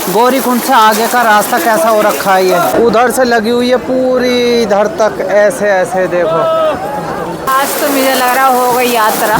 गौरीकुंड से आगे का रास्ता कैसा हो रखा है, ये उधर से लगी हुई है पूरी इधर तक, ऐसे ऐसे देखो। आज तो मुझे लग रहा हो गई यात्रा।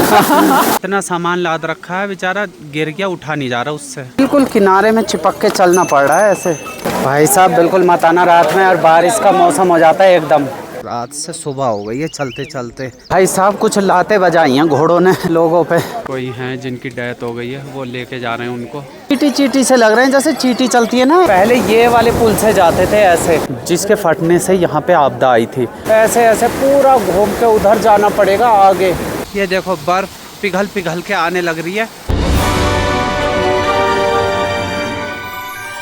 इतना सामान लाद रखा है, बेचारा गिर गया, उठा नहीं जा रहा उससे। बिल्कुल किनारे में चिपक के चलना पड़ रहा है ऐसे। भाई साहब बिल्कुल मताना रात में और बारिश का मौसम हो जाता है एकदम। रात से सुबह हो गई है चलते चलते। भाई साहब कुछ लाते बजाई हैं घोड़ों ने लोगों पे। कोई हैं जिनकी डेथ हो गई है, वो लेके जा रहे हैं उनको। चीटी चीटी से लग रहे हैं जैसे चीटी चलती है ना। पहले ये वाले पुल से जाते थे ऐसे, जिसके फटने से यहाँ पे आपदा आई थी। ऐसे ऐसे पूरा घूम के उधर जाना पड़ेगा आगे। ये देखो बर्फ पिघल पिघल के आने लग रही है।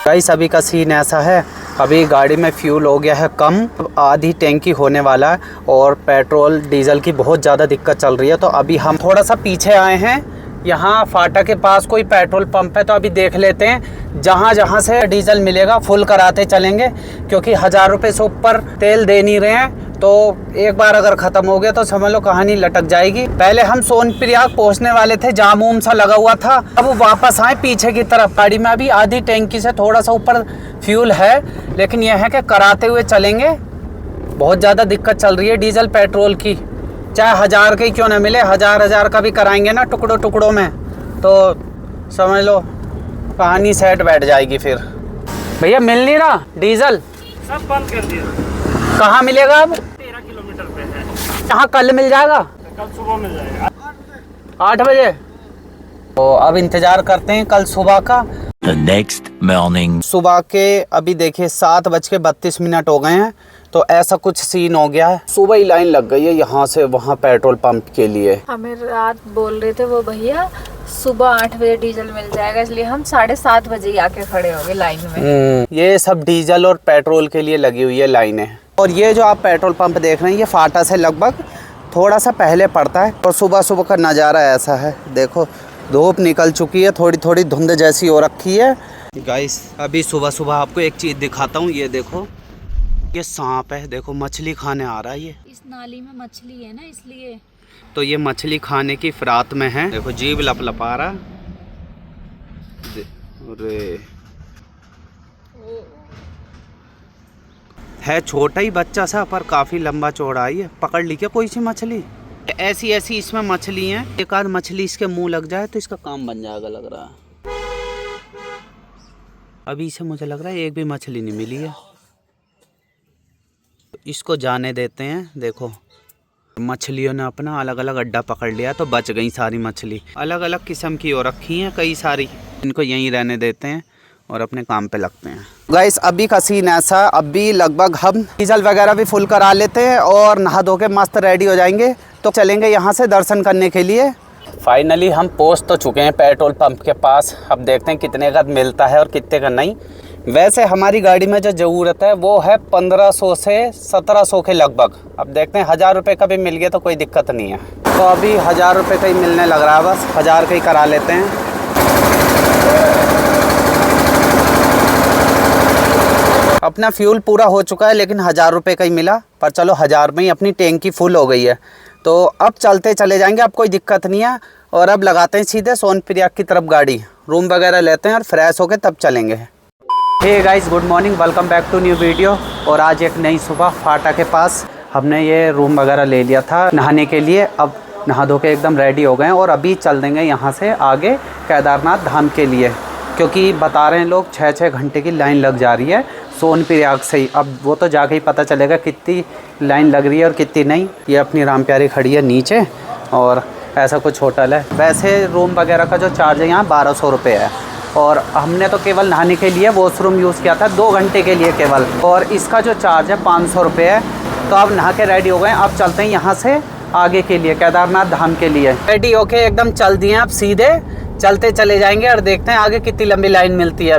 गाइस अभी का सीन ऐसा है, अभी गाड़ी में फ्यूल हो गया है कम, आधी टैंकी होने वाला है और पेट्रोल डीजल की बहुत ज़्यादा दिक्कत चल रही है। तो अभी हम थोड़ा सा पीछे आए हैं, यहाँ फाटा के पास कोई पेट्रोल पंप है, तो अभी देख लेते हैं जहाँ जहाँ से डीजल मिलेगा फुल कराते चलेंगे, क्योंकि 1000 रुपये से ऊपर तेल दे नहीं रहे हैं। तो एक बार अगर ख़त्म हो गया तो समझ लो कहानी लटक जाएगी। पहले हम सोनप्रयाग पहुंचने वाले थे, जाम उम सा लगा हुआ था, अब वापस आए पीछे की तरफ। गाड़ी में अभी आधी टैंकी से थोड़ा सा ऊपर फ्यूल है, लेकिन यह है कि कराते हुए चलेंगे। बहुत ज़्यादा दिक्कत चल रही है डीजल पेट्रोल की, चाहे 1000 के क्यों ना मिले, 1000 का भी कराएंगे ना टुकड़ों टुकड़ों में, तो समझ लो कहानी सेट बैठ जाएगी फिर। भैया मिल नहीं रहा डीजल, सब बंद कर दिया। कहाँ मिलेगा अब? 13 किलोमीटर पे है। यहाँ कल मिल जाएगा, कल सुबह मिल जाएगा 8 बजे। तो अब इंतजार करते हैं कल सुबह का। The next morning. सुबह के अभी देखिए 7:32 हो गए हैं, तो ऐसा कुछ सीन हो गया है। सुबह ही लाइन लग गई है यहाँ से वहाँ पेट्रोल पंप के लिए। हमें रात बोल रहे थे वो भैया सुबह 8 बजे डीजल मिल जाएगा, इसलिए हम 7:30 बजे ही आके खड़े हो गए लाइन में। ये सब डीजल और पेट्रोल के लिए लगी हुई है लाइनें। और ये जो आप पेट्रोल पंप देख रहे हैं ये फाटा से लगभग थोड़ा सा पहले पड़ता है। और सुबह सुबह का नज़ारा ऐसा है, देखो धूप निकल चुकी है, थोड़ी थोड़ी धुंध जैसी हो रखी है। गाइस अभी सुबह सुबह आपको एक चीज़ दिखाता हूँ, ये देखो ये सांप है, देखो मछली खाने आ रहा है। ये इस नाली में मछली है ना, इसलिए तो ये मछली खाने की फिरात में है। देखो जीभ लपलपा रहा। अरे है छोटा ही बच्चा सा, पर काफ़ी लंबा चौड़ा है। पकड़ ली क्या कोई सी मछली? ऐसी ऐसी इसमें मछली हैं, एक आध मछली इसके मुंह लग जाए तो इसका काम बन जाएगा लग रहा है। अभी इसे मुझे लग रहा है एक भी मछली नहीं मिली है, इसको जाने देते हैं। देखो मछलियों ने अपना अलग अलग अड्डा पकड़ लिया, तो बच गई सारी मछली। अलग अलग किस्म की हो रखी हैं कई सारी, इनको यहीं रहने देते हैं और अपने काम पे लगते हैं। गाइस अभी का सीन ऐसा, अभी लगभग हम डीजल वगैरह भी फुल करा लेते हैं और नहा धो के मस्त रेडी हो जाएंगे, तो चलेंगे यहाँ से दर्शन करने के लिए। फाइनली हम पहुँच तो चुके हैं पेट्रोल पंप के पास। अब देखते हैं कितने का मिलता है और कितने का नहीं। वैसे हमारी गाड़ी में जो ज़रूरत है वो है 1500 से 1700 के लगभग। अब देखते हैं 1000 रुपये का भी मिल गया तो कोई दिक्कत नहीं है। तो अभी 1000 रुपये का ही मिलने लग रहा है, बस 1000 का ही करा लेते हैं। अपना फ्यूल पूरा हो चुका है, लेकिन 1000 रुपये का ही मिला, पर चलो 1000 में ही अपनी टैंकी फुल हो गई है। तो अब चलते चले जाएंगे, अब कोई दिक्कत नहीं है। और अब लगाते हैं सीधे सोनप्रयाग की तरफ गाड़ी, रूम वगैरह लेते हैं और फ्रेश होकर तब चलेंगे। Hey guys good morning, welcome back to new video. और आज एक नई सुबह फाटा के पास हमने ये रूम वगैरह ले लिया था नहाने के लिए। अब नहा धो के एकदम रेडी हो गए हैं और अभी चल देंगे यहाँ से आगे केदारनाथ धाम के लिए, क्योंकि बता रहे हैं लोग 6-6 घंटे की लाइन लग जा रही है सोनप्रयाग से ही। अब वो तो जाके ही पता चलेगा कितनी लाइन लग रही है और कितनी नहीं। ये अपनी राम प्यारी खड़ी है नीचे और ऐसा कुछ होटल है। वैसे रूम वगैरह का जो चार्ज है यहाँ 1200 रुपये है, और हमने तो केवल नहाने के लिए वॉशरूम यूज़ किया था 2 घंटे के लिए केवल, और इसका जो चार्ज है 500 रुपये है। तो अब नहा के रेडी हो गए, अब चलते हैं यहाँ से आगे के लिए केदारनाथ धाम के लिए। रेडी होके एकदम चल दिए, अब सीधे चलते चले जाएंगे और देखते हैं आगे कितनी लंबी लाइन मिलती है।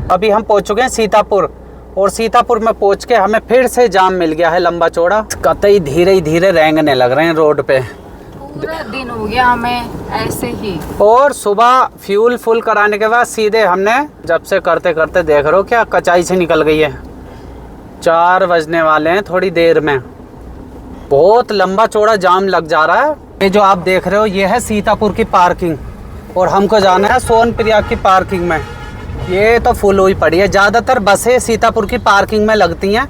अभी हम पहुँच चुके हैं सीतापुर, और सीतापुर में पहुँच के हमें फिर से जाम मिल गया है लंबा चौड़ा। कतई धीरे धीरे रेंगने लग रहे हैं रोड पे। पूरा दिन हो गया हमें ऐसे ही। और सुबह फ्यूल फुल कराने के बाद सीधे हमने जब से करते करते देख रहे हो क्या कचाई से निकल गई है। 4 बजने वाले हैं थोड़ी देर में। बहुत लंबा चौड़ा जाम लग जा रहा है। ये जो आप देख रहे हो ये है सीतापुर की पार्किंग, और हमको जाना है सोनप्रयाग की पार्किंग में। ये तो फुल हुई पड़ी है। ज़्यादातर बसें सीतापुर की पार्किंग में लगती हैं।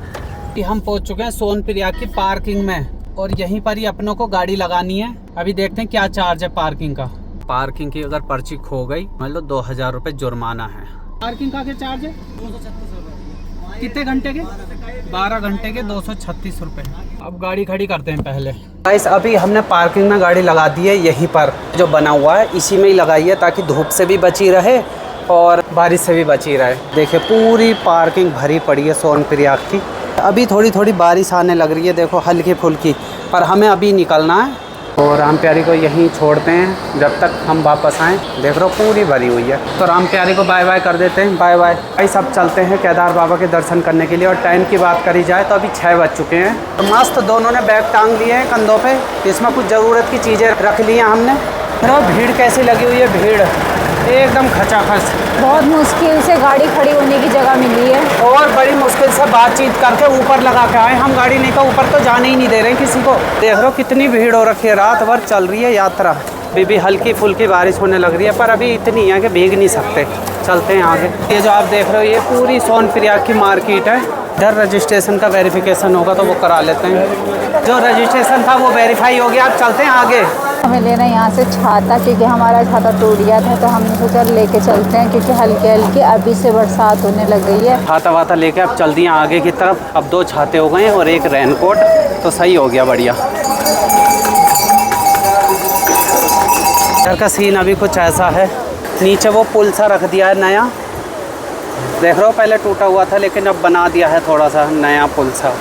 कि हम पहुंच चुके हैं सोनप्रिया की पार्किंग में और यहीं पर ही अपनों को गाड़ी लगानी है। अभी देखते हैं क्या चार्ज है पार्किंग का। पार्किंग की अगर पर्ची खो गई मान लो 2000 रुपये जुर्माना है। पार्किंग का क्या चार्ज है? 236 रुपये। कितने घंटे के? 12 घंटे के 236 रुपये। अब गाड़ी खड़ी करते हैं पहले। गाइस अभी हमने पार्किंग में गाड़ी लगा दी है। यहीं पर जो बना हुआ है इसी में ही लगाई है ताकि धूप से भी बची रहे और बारिश से भी बची रहे। देखिए पूरी पार्किंग भरी पड़ी है सोनप्रिया की। अभी थोड़ी थोड़ी बारिश आने लग रही है, देखो हल्की फुल्की, पर हमें अभी निकलना है और राम प्यारी को यहीं छोड़ते हैं जब तक हम वापस आएँ। देख रहे हो पूरी भरी हुई है। तो राम प्यारी को बाय बाय कर देते हैं। Bye bye. भाई सब चलते हैं केदार बाबा के दर्शन करने के लिए। और टाइम की बात करी जाए तो अभी 6 बज चुके हैं। तो मस्त दोनों ने बैग टांग लिए हैं कंधों पे। इसमें कुछ ज़रूरत की चीज़ें रख ली हैं हमने। फिर भीड़ कैसी लगी हुई है, भीड़ एकदम खचाखच। बहुत मुश्किल से गाड़ी खड़ी होने की जगह मिली है और बड़ी मुश्किल से बातचीत करके ऊपर लगा के आए हम गाड़ी, नहीं तो ऊपर तो जाने ही नहीं दे रहे हैं किसी को। देख रहे हो कितनी भीड़ हो रखी है, रात भर चल रही है यात्रा। अभी भी हल्की फुल्की बारिश होने लग रही है पर अभी इतनी है कि भीग नहीं सकते। चलते हैं आगे। ये जो आप देख रहे हो ये पूरी सोनप्रिया की मार्केट है। इधर रजिस्ट्रेशन का वेरिफिकेशन होगा तो वो करा लेते हैं। जो रजिस्ट्रेशन था वो वेरीफाई हो गया। अब चलते हैं आगे। हमें लेना यहाँ से छाता, क्योंकि हमारा छाता टूट गया था तो हमने सोचा लेके चलते हैं, क्योंकि हल्की हल्की अभी से बरसात होने लग गई है। छाता वाता लेके अब चल दिए आगे की तरफ। अब 2 छाते हो गए हैं और एक रेनकोट, तो सही हो गया, बढ़िया। इधर का सीन अभी कुछ ऐसा है। नीचे वो पुल सा रख दिया है नया, देख रहे हो पहले टूटा हुआ था लेकिन अब बना दिया है थोड़ा सा नया पुल सा।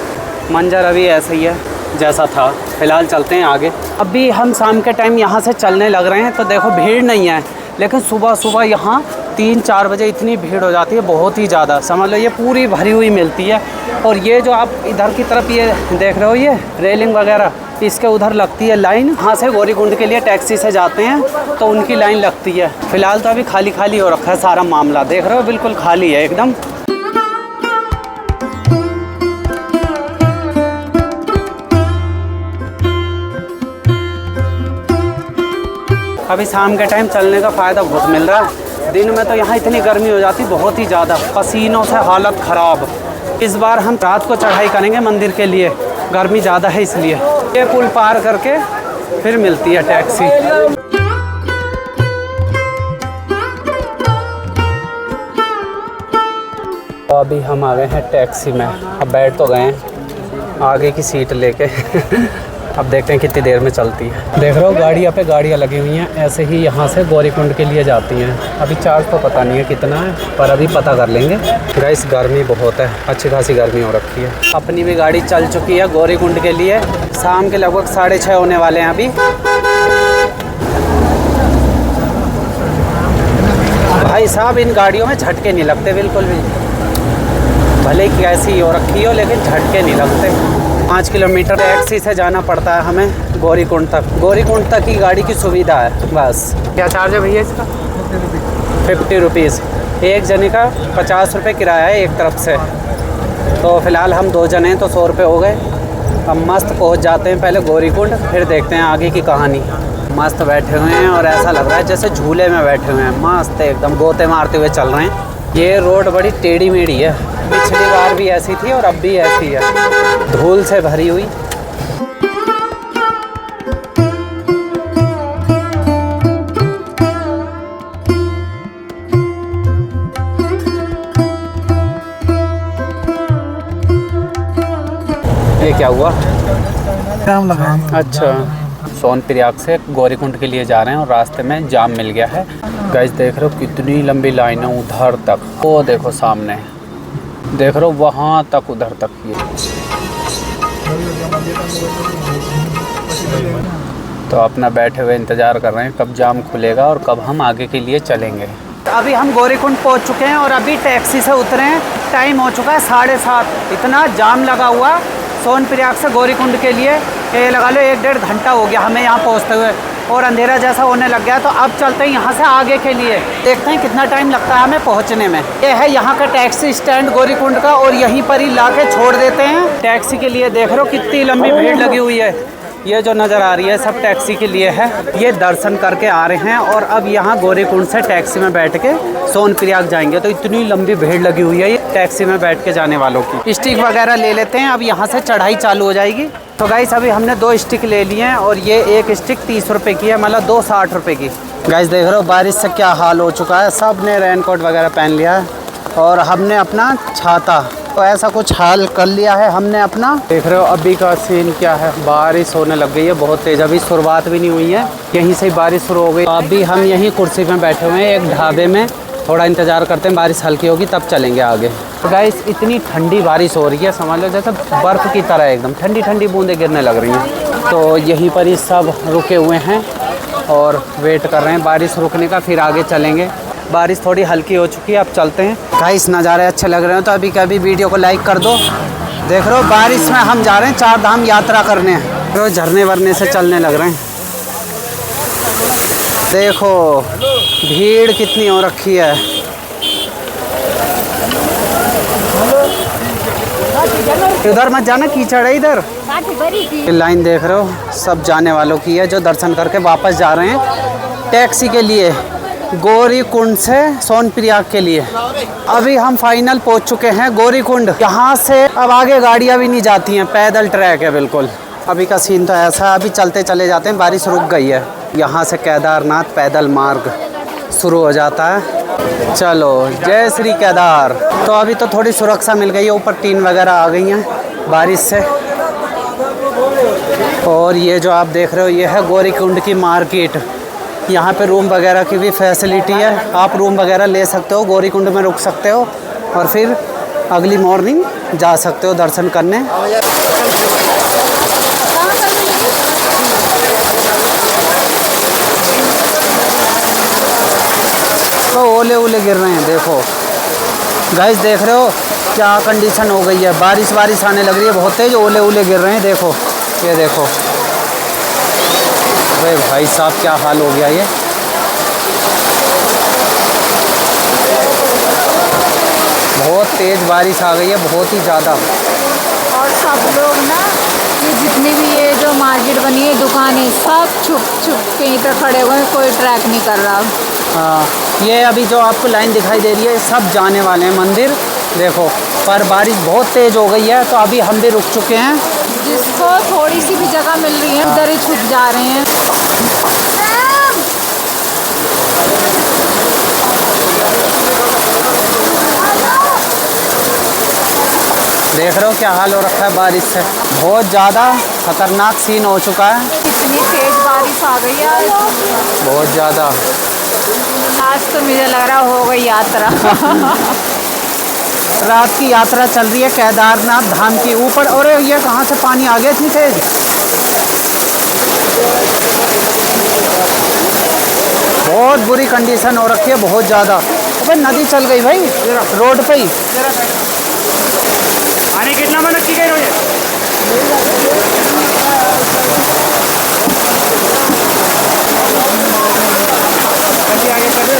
मंजर अभी ऐसे ही है जैसा था। फिलहाल चलते हैं आगे। अभी हम शाम के टाइम यहाँ से चलने लग रहे हैं तो देखो भीड़ नहीं है, लेकिन सुबह सुबह यहाँ 3-4 बजे इतनी भीड़ हो जाती है, बहुत ही ज़्यादा। समझ लो ये पूरी भरी हुई मिलती है। और ये जो आप इधर की तरफ ये देख रहे हो ये रेलिंग वगैरह, इसके उधर लगती है लाइन। यहाँ से गौरीकुंड के लिए टैक्सी से जाते हैं तो उनकी लाइन लगती है। फिलहाल तो अभी खाली खाली हो रखा है सारा मामला, देख रहे हो बिल्कुल खाली है एकदम। अभी शाम के टाइम चलने का फ़ायदा बहुत मिल रहा है। दिन में तो यहाँ इतनी गर्मी हो जाती बहुत ही ज़्यादा, पसीनों से हालत ख़राब। इस बार हम रात को चढ़ाई करेंगे मंदिर के लिए, गर्मी ज़्यादा है इसलिए। ये पुल पार करके फिर मिलती है टैक्सी। तो अभी हम आ गए हैं टैक्सी में। अब बैठ तो गए हैं आगे की सीट लेके अब देखते हैं कितनी देर में चलती है। देख रहे हो गाड़ियाँ पे गाड़ियाँ लगी हुई हैं, ऐसे ही यहाँ से गौरीकुंड के लिए जाती हैं। अभी चार्ज तो पता नहीं है कितना है, पर अभी पता कर लेंगे। गाइस गर्मी बहुत है, अच्छी खासी गर्मी हो रखी है। अपनी भी गाड़ी चल चुकी है गौरीकुंड के लिए। शाम के लगभग 6:30 होने वाले हैं अभी। भाई साहब इन गाड़ियों में झटके नहीं लगते बिल्कुल भी, भले कैसी हो रखी हो लेकिन झटके नहीं लगते। 5 किलोमीटर टैक्सी से जाना पड़ता है हमें गौरीकुंड तक। गौरीकुंड तक की गाड़ी की सुविधा है बस। क्या चार्ज है भैया इसका? 50 रुपीज़। एक जने का 50 रुपये किराया है एक तरफ से। तो फ़िलहाल हम 2 जने हैं तो 100 रुपये हो गए। अब मस्त पहुंच जाते हैं पहले गौरीकुंड, फिर देखते हैं आगे की कहानी। मस्त बैठे हुए हैं और ऐसा लग रहा है जैसे झूले में बैठे हुए हैं, मस्त एकदम गोते मारते हुए चल रहे हैं। ये रोड बड़ी टेढ़ी मेढ़ी है, पिछली बार भी ऐसी थी और अब भी ऐसी है, धूल से भरी हुई। ये क्या हुआ? जाम लगा। अच्छा, सोनप्रयाग से गौरीकुंड के लिए जा रहे हैं और रास्ते में जाम मिल गया है। गाइस देख रहे हो कितनी लंबी लाइन है उधर तक, वो देखो सामने, देख रहे हो वहाँ तक, उधर तक। ये तो अपना बैठे हुए इंतज़ार कर रहे हैं कब जाम खुलेगा और कब हम आगे के लिए चलेंगे। अभी हम गौरीकुंड पहुंच चुके हैं और अभी टैक्सी से उतरे हैं। टाइम हो चुका है 7:30। इतना जाम लगा हुआ सोनप्रयाग से गौरीकुंड के लिए, ये लगा लो 1-1.5 घंटा हो गया हमें यहाँ पहुँचते हुए और अंधेरा जैसा होने लग गया। तो अब चलते हैं यहाँ से आगे के लिए, देखते हैं कितना टाइम लगता है हमें पहुँचने में। ये है यहाँ का टैक्सी स्टैंड गौरीकुंड का और यहीं पर ही ला के छोड़ देते हैं टैक्सी के लिए। देख रहे हो कितनी लंबी भीड़ लगी हुई है, ये जो नज़र आ रही है सब टैक्सी के लिए है। ये दर्शन करके आ रहे हैं और अब यहाँ गौरीकुंड से टैक्सी में बैठ के सोनप्रयाग जाएंगे। तो इतनी लंबी भीड़ लगी हुई है ये टैक्सी में बैठ के जाने वालों की। स्टिक वगैरह ले लेते हैं, अब यहाँ से चढ़ाई चालू हो जाएगी। तो गाइस अभी हमने 2 स्टिक ले लिए हैं और ये एक स्टिक 30 रुपये की है, मतलब 2 60 रुपये की। गाइस देख रहे हो बारिश से क्या हाल हो चुका है, सब ने रेनकोट वगैरह पहन लिया है और हमने अपना छाता, तो ऐसा कुछ हाल कर लिया है हमने अपना। देख रहे हो अभी का सीन क्या है, बारिश होने लग गई है बहुत तेज़, अभी शुरुआत भी नहीं हुई है, यहीं से ही बारिश शुरू हो गई। अभी हम यहीं कुर्सी में बैठे हुए हैं एक ढाबे में, थोड़ा इंतज़ार करते हैं बारिश हल्की होगी तब चलेंगे आगे। तो गाइस इतनी ठंडी बारिश हो रही है, समझ लो जैसे बर्फ़ की तरह एकदम ठंडी ठंडी बूंदें गिरने लग रही हैं। तो यहीं पर ही सब रुके हुए हैं और वेट कर रहे हैं बारिश रुकने का, फिर आगे चलेंगे। बारिश थोड़ी हल्की हो चुकी है, अब चलते हैं। गाइस नज़ारे अच्छे लग रहे हैं तो अभी कभी वीडियो को लाइक कर दो। देख रहे हो बारिश में हम जा रहे हैं 4 धाम यात्रा करने, तो झरने वरने से चलने लग रहे हैं। देखो भीड़ कितनी हो रखी है। इधर मत जाना, कीचड़ है इधर। लाइन देख रहे हो सब जाने वालों की है जो दर्शन करके वापस जा रहे हैं टैक्सी के लिए गौरीकुंड से सोनप्रयाग के लिए। अभी हम फाइनल पहुंच चुके हैं गौरीकुंड। यहाँ से अब आगे गाड़ियाँ भी नहीं जाती हैं, पैदल ट्रैक है बिल्कुल। अभी का सीन तो ऐसा है, अभी चलते चले जाते हैं, बारिश रुक गई है। यहाँ से केदारनाथ पैदल मार्ग शुरू हो जाता है। चलो जय श्री केदार। तो अभी तो थोड़ी सुरक्षा मिल गई है, ऊपर टीन वगैरह आ गई हैं बारिश से। और ये जो आप देख रहे हो ये है गौरीकुंड की मार्केट। यहाँ पे रूम वगैरह की भी फैसिलिटी है, आप रूम वगैरह ले सकते हो, गौरीकुंड में रुक सकते हो और फिर अगली मॉर्निंग जा सकते हो दर्शन करने। तो ओले ओले गिर रहे हैं, देखो गाइस देख रहे हो क्या कंडीशन हो गई है, बारिश आने लग रही है बहुत तेज़, ओले ओले गिर रहे हैं। देखो ये देखो, अरे भाई साहब क्या हाल हो गया ये। बहुत तेज़ बारिश आ गई है, बहुत ही ज़्यादा। और सब लोग ना ये जितनी भी ये जो मार्केट बनी है दुकानें सब छुप के इधर खड़े हुए हैं, कोई ट्रैक नहीं कर रहा। हाँ ये अभी जो आपको लाइन दिखाई दे रही है सब जाने वाले हैं मंदिर। देखो पर बारिश बहुत तेज़ हो गई है तो अभी हम भी रुक चुके हैं। जिसको थोड़ी सी भी जगह मिल रही है उधर ही छुप जा रहे हैं। देख रहे हो क्या हाल हो रखा है बारिश से, बहुत ज़्यादा खतरनाक सीन हो चुका है। इतनी तेज बारिश आ गई है बहुत ज़्यादा। आज तो मुझे लग रहा हो गई यात्रा। रात की यात्रा चल रही है केदारनाथ धाम की ऊपर। और ये कहाँ से पानी आ गया इतनी तेज, बहुत बुरी कंडीशन हो रखी है, बहुत ज़्यादा। अबे नदी चल गई भाई रोड पे ही। आने कितना मेहनत की गई रोजे? आगे कर दे।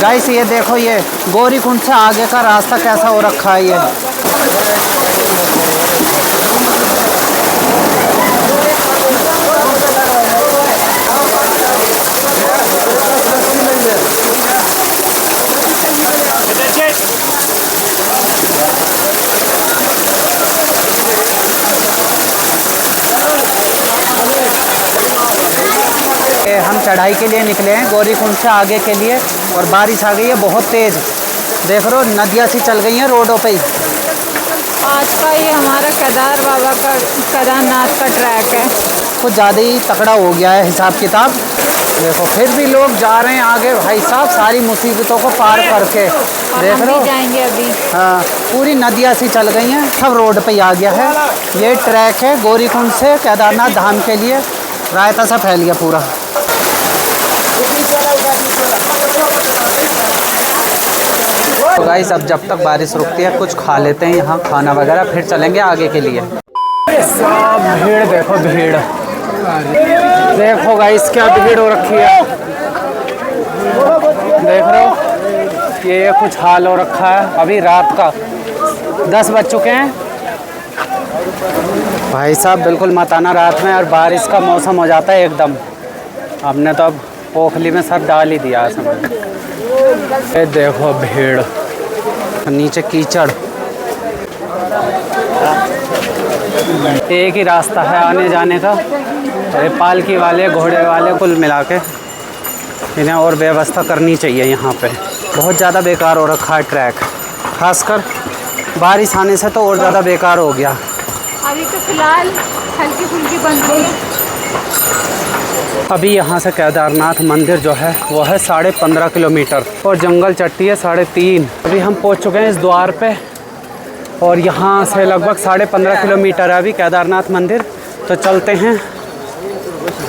गाइस ये देखो ये गौरीकुंड से आगे का रास्ता कैसा हो रखा है ये। हम चढ़ाई के लिए निकले हैं गौरीकुंड से आगे के लिए और बारिश आ गई है बहुत तेज़। देख रहे हो नदियाँ सी चल गई हैं रोडों पे ही। आज का ये हमारा केदारनाथ का ट्रैक है, कुछ ज़्यादा ही तकड़ा हो गया है हिसाब किताब। देखो फिर भी लोग जा रहे हैं आगे भाई साहब, सारी मुसीबतों को पार करके। देख रहे हो जाएंगे अभी। हाँ पूरी नदियाँ सी चल गई हैं, सब रोड पे ही आ गया है। ये ट्रैक है गौरीकुंड से केदारनाथ धाम के लिए, रायता सा फैल गया पूरा। तो गाइस अब जब तक बारिश रुकती है कुछ खा लेते हैं यहाँ खाना वगैरह, फिर चलेंगे आगे के लिए। सब भीड़ देखो, भीड़ देखो गाइस क्या भीड़ हो रखी है, देख रहे हो ये कुछ हाल हो रखा है। अभी रात का 10 बज चुके हैं भाई साहब, बिल्कुल मत आना रात में, और बारिश का मौसम हो जाता है एकदम। हमने तो अब पोखली में सब डाल ही दिया है समझ। ये देखो भीड़, नीचे कीचड़। एक ही रास्ता है आने जाने का, अरे पालकी वाले घोड़े वाले कुल मिला के इन्हें और व्यवस्था करनी चाहिए। यहाँ पे बहुत ज़्यादा बेकार हो रखा है ट्रैक, खासकर बारिश आने से तो और ज़्यादा बेकार हो गया। अभी तो फिलहाल हल्की फुल्की बंद है। अभी यहाँ से केदारनाथ मंदिर जो है वो है 15.5 किलोमीटर और जंगल चट्टी है 3.5। अभी हम पहुँच चुके हैं इस द्वार पे, और यहाँ से लगभग 15.5 किलोमीटर है अभी केदारनाथ मंदिर। तो चलते हैं।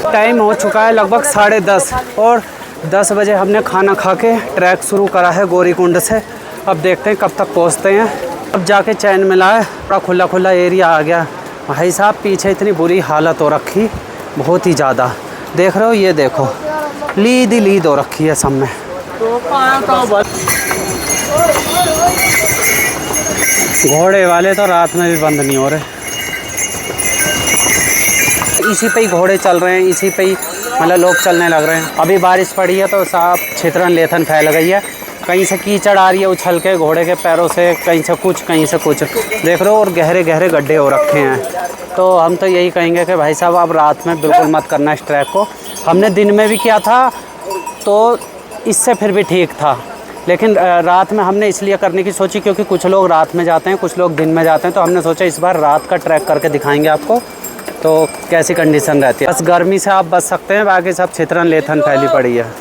टाइम हो चुका है लगभग 10:30 और 10 बजे हमने खाना खा के ट्रैक शुरू करा है गौरीकुंड से। अब देखते हैं कब तक पहुँचते हैं। अब जाके चैन मिला है, थोड़ा खुला खुला एरिया आ गया। भाई साहब पीछे इतनी बुरी हालत हो रखी, बहुत ही ज़्यादा। देख रहे हो, ये देखो लीद हो रखी है सब में। घोड़े वाले तो रात में भी बंद नहीं हो रहे, इसी पे ही घोड़े चल रहे हैं, इसी पे ही मतलब लोग चलने लग रहे हैं। अभी बारिश पड़ी है तो साफ छितरन लेथन फैल गई है, कहीं से कीचड़ आ रही है उछल के घोड़े के पैरों से, कहीं से कुछ कहीं से कुछ, देख रहे हो। और गहरे गहरे गड्ढे हो रखे हैं। तो हम तो यही कहेंगे कि भाई साहब आप रात में बिल्कुल मत करना इस ट्रैक को। हमने दिन में भी किया था तो इससे फिर भी ठीक था, लेकिन रात में हमने इसलिए करने की सोची क्योंकि कुछ लोग रात में जाते हैं, कुछ लोग दिन में जाते हैं। तो हमने सोचा इस बार रात का ट्रैक करके दिखाएंगे आपको, तो कैसी कंडीशन रहती है। बस गर्मी से आप बच सकते हैं, बाकी सब छितरन लेथन फैली पड़ी है।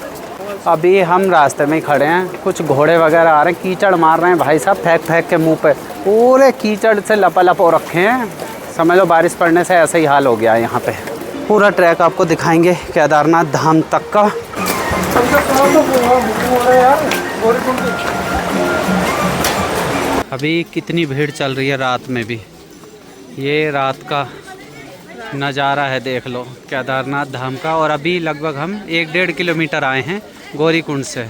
अभी हम रास्ते में ही खड़े हैं, कुछ घोड़े वगैरह आ रहे हैं, कीचड़ मार रहे हैं भाई साहब फेंक के मुंह पे, पूरे कीचड़ से लपालप हो रखे हैं। समझ लो बारिश पड़ने से ऐसा ही हाल हो गया है यहाँ पे। पूरा ट्रैक आपको दिखाएंगे केदारनाथ धाम तक का। अभी कितनी भीड़ चल रही है रात में भी, ये रात का नज़ारा है देख लो केदारनाथ धाम का। और अभी लगभग हम 1-1.5 किलोमीटर आए हैं गौरीकुंड से।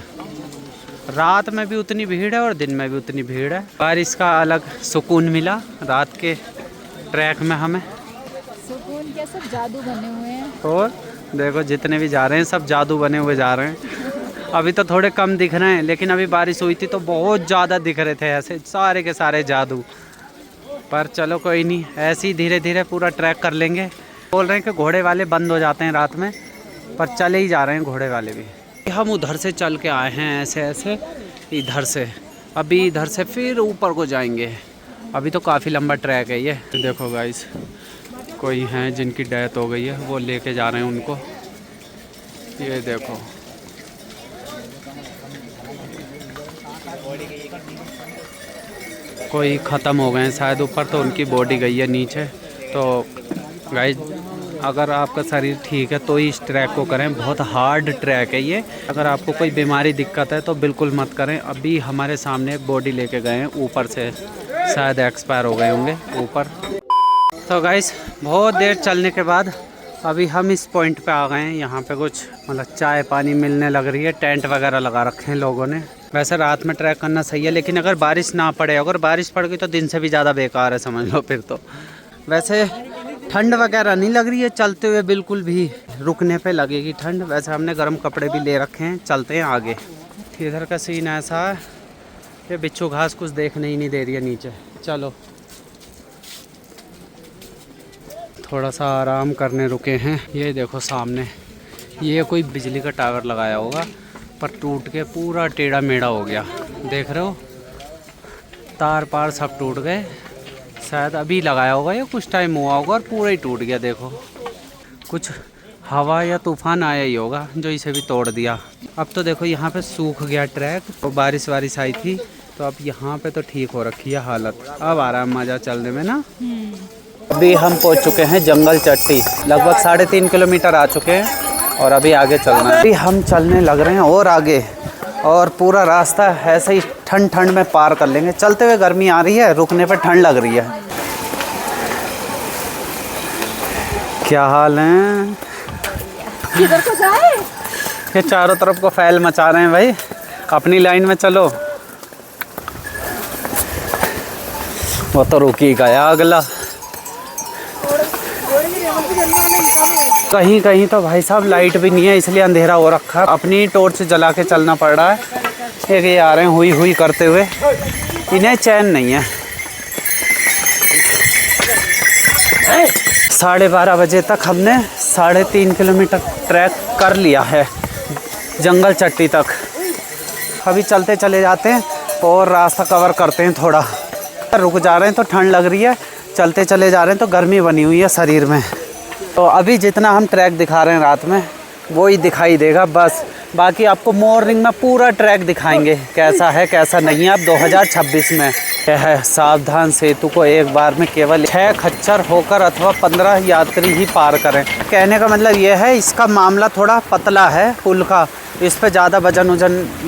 रात में भी उतनी भीड़ है और दिन में भी उतनी भीड़ है। बारिश का अलग सुकून मिला रात के ट्रैक में हमें। सुकून क्या, सब जादू बने हुए हैं। और देखो जितने भी जा रहे हैं सब जादू बने हुए जा रहे हैं। अभी तो थोड़े कम दिख रहे हैं, लेकिन अभी बारिश हुई थी तो बहुत ज़्यादा दिख रहे थे ऐसे सारे के सारे जादू। पर चलो कोई नहीं, ऐसे ही धीरे धीरे पूरा ट्रैक कर लेंगे। बोल रहे हैं कि घोड़े वाले बंद हो जाते हैं रात में, पर चले ही जा रहे हैं घोड़े वाले भी। हम उधर से चल के आए हैं ऐसे ऐसे इधर से, अभी इधर से फिर ऊपर को जाएंगे। अभी तो काफ़ी लंबा ट्रैक है ये। देखो गाइस, कोई हैं जिनकी डेथ हो गई है, वो लेके जा रहे हैं उनको। ये देखो कोई ख़त्म हो गए हैं शायद ऊपर, तो उनकी बॉडी गई है नीचे। तो गाइस अगर आपका शरीर ठीक है तो ही इस ट्रैक को करें, बहुत हार्ड ट्रैक है ये। अगर आपको कोई बीमारी दिक्कत है तो बिल्कुल मत करें। अभी हमारे सामने एक बॉडी लेके गए हैं ऊपर से, शायद एक्सपायर हो गए होंगे ऊपर। तो गाइस बहुत देर चलने के बाद अभी हम इस पॉइंट पे आ गए हैं। यहाँ पे कुछ मतलब चाय पानी मिलने लग रही है, टेंट वगैरह लगा रखे हैं लोगों ने। वैसे रात में ट्रैक करना सही है, लेकिन अगर बारिश ना पड़े, अगर बारिश पड़ गई तो दिन से भी ज़्यादा बेकार है समझ लो फिर तो। वैसे ठंड वगैरह नहीं लग रही है चलते हुए बिल्कुल भी, रुकने पे लगेगी ठंड। वैसे हमने गर्म कपड़े भी ले रखे हैं, चलते हैं आगे। इधर का सीन ऐसा है कि बिच्छू घास कुछ देखने ही नहीं दे रही है नीचे। चलो थोड़ा सा आराम करने रुके हैं। ये देखो सामने, ये कोई बिजली का टावर लगाया होगा पर टूट के पूरा टेढ़ा मेढ़ा हो गया। देख रहे हो तार पार सब टूट गए। शायद अभी लगाया होगा या कुछ टाइम हुआ होगा और पूरा ही टूट गया। देखो कुछ हवा या तूफान आया ही होगा जो इसे भी तोड़ दिया। अब तो देखो यहाँ पे सूख गया ट्रैक, तो बारिश वारिश आई थी तो अब यहाँ पे तो ठीक हो रखी है हालत। अब आ रहा है मज़ा चलने में ना। अभी हम पहुँच चुके हैं जंगल चट्टी, लगभग 3.5 किलोमीटर आ चुके हैं और अभी आगे चलना है। अभी हम चलने लग रहे हैं और आगे, और पूरा रास्ता ऐसे ही ठंड ठंड में पार कर लेंगे। चलते हुए गर्मी आ रही है, रुकने पर ठंड लग रही है। क्या हाल है, किधर को जाए? ये चारों तरफ को फैल मचा रहे हैं भाई। अपनी लाइन में चलो। वो तो रुक ही गया अगला। कहीं कहीं तो भाई साहब लाइट भी नहीं है, इसलिए अंधेरा हो रखा है। अपनी टॉर्च जला के चलना पड़ रहा है। एक ये आ रहे हैं हुई हुई करते हुए, इन्हें चैन नहीं है। 12:30 बजे तक हमने 3.5 किलोमीटर ट्रैक कर लिया है जंगल चट्टी तक। अभी चलते चले जाते हैं और रास्ता कवर करते हैं थोड़ा। रुक जा रहे हैं तो ठंड लग रही है, चलते चले जा रहे हैं तो गर्मी बनी हुई है शरीर में। तो अभी जितना हम ट्रैक दिखा रहे हैं रात में वो ही दिखाई देगा बस। बाकी आपको मॉर्निंग में पूरा ट्रैक दिखाएंगे कैसा है कैसा नहीं है। अब 2026 में यह है सावधान सेतु को एक बार में केवल 6 खच्चर होकर अथवा 15 यात्री ही पार करें। कहने का मतलब ये है इसका मामला थोड़ा पतला है पुल का, इस पे ज़्यादा वजन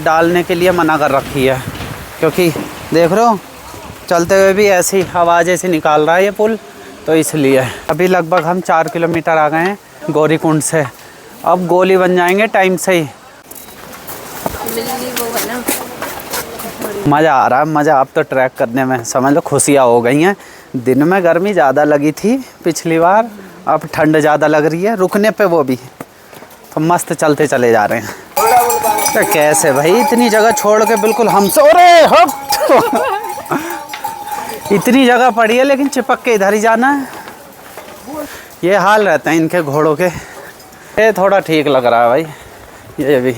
डालने के लिए मना कर रखी है। क्योंकि देख रहे हो चलते हुए भी ऐसी आवाज़ ऐसी निकाल रहा है ये पुल, तो इसलिए। अभी लगभग हम 4 किलोमीटर आ गए हैं गौरीकुंड से। अब गोली बन जाएंगे टाइम से ही। मज़ा आ रहा है, मज़ा अब तो ट्रैक करने में समझ लो खुशियाँ हो गई हैं। दिन में गर्मी ज़्यादा लगी थी पिछली बार, अब ठंड ज़्यादा लग रही है रुकने पे, वो भी तो मस्त चलते चले जा रहे हैं। तो कैसे भाई इतनी जगह छोड़ के बिल्कुल हमसे, अरे हट इतनी जगह पड़ी है लेकिन चिपक के इधर ही जाना है। ये हाल रहते हैं इनके घोड़ों के। ये थोड़ा ठीक लग रहा है भाई ये भी।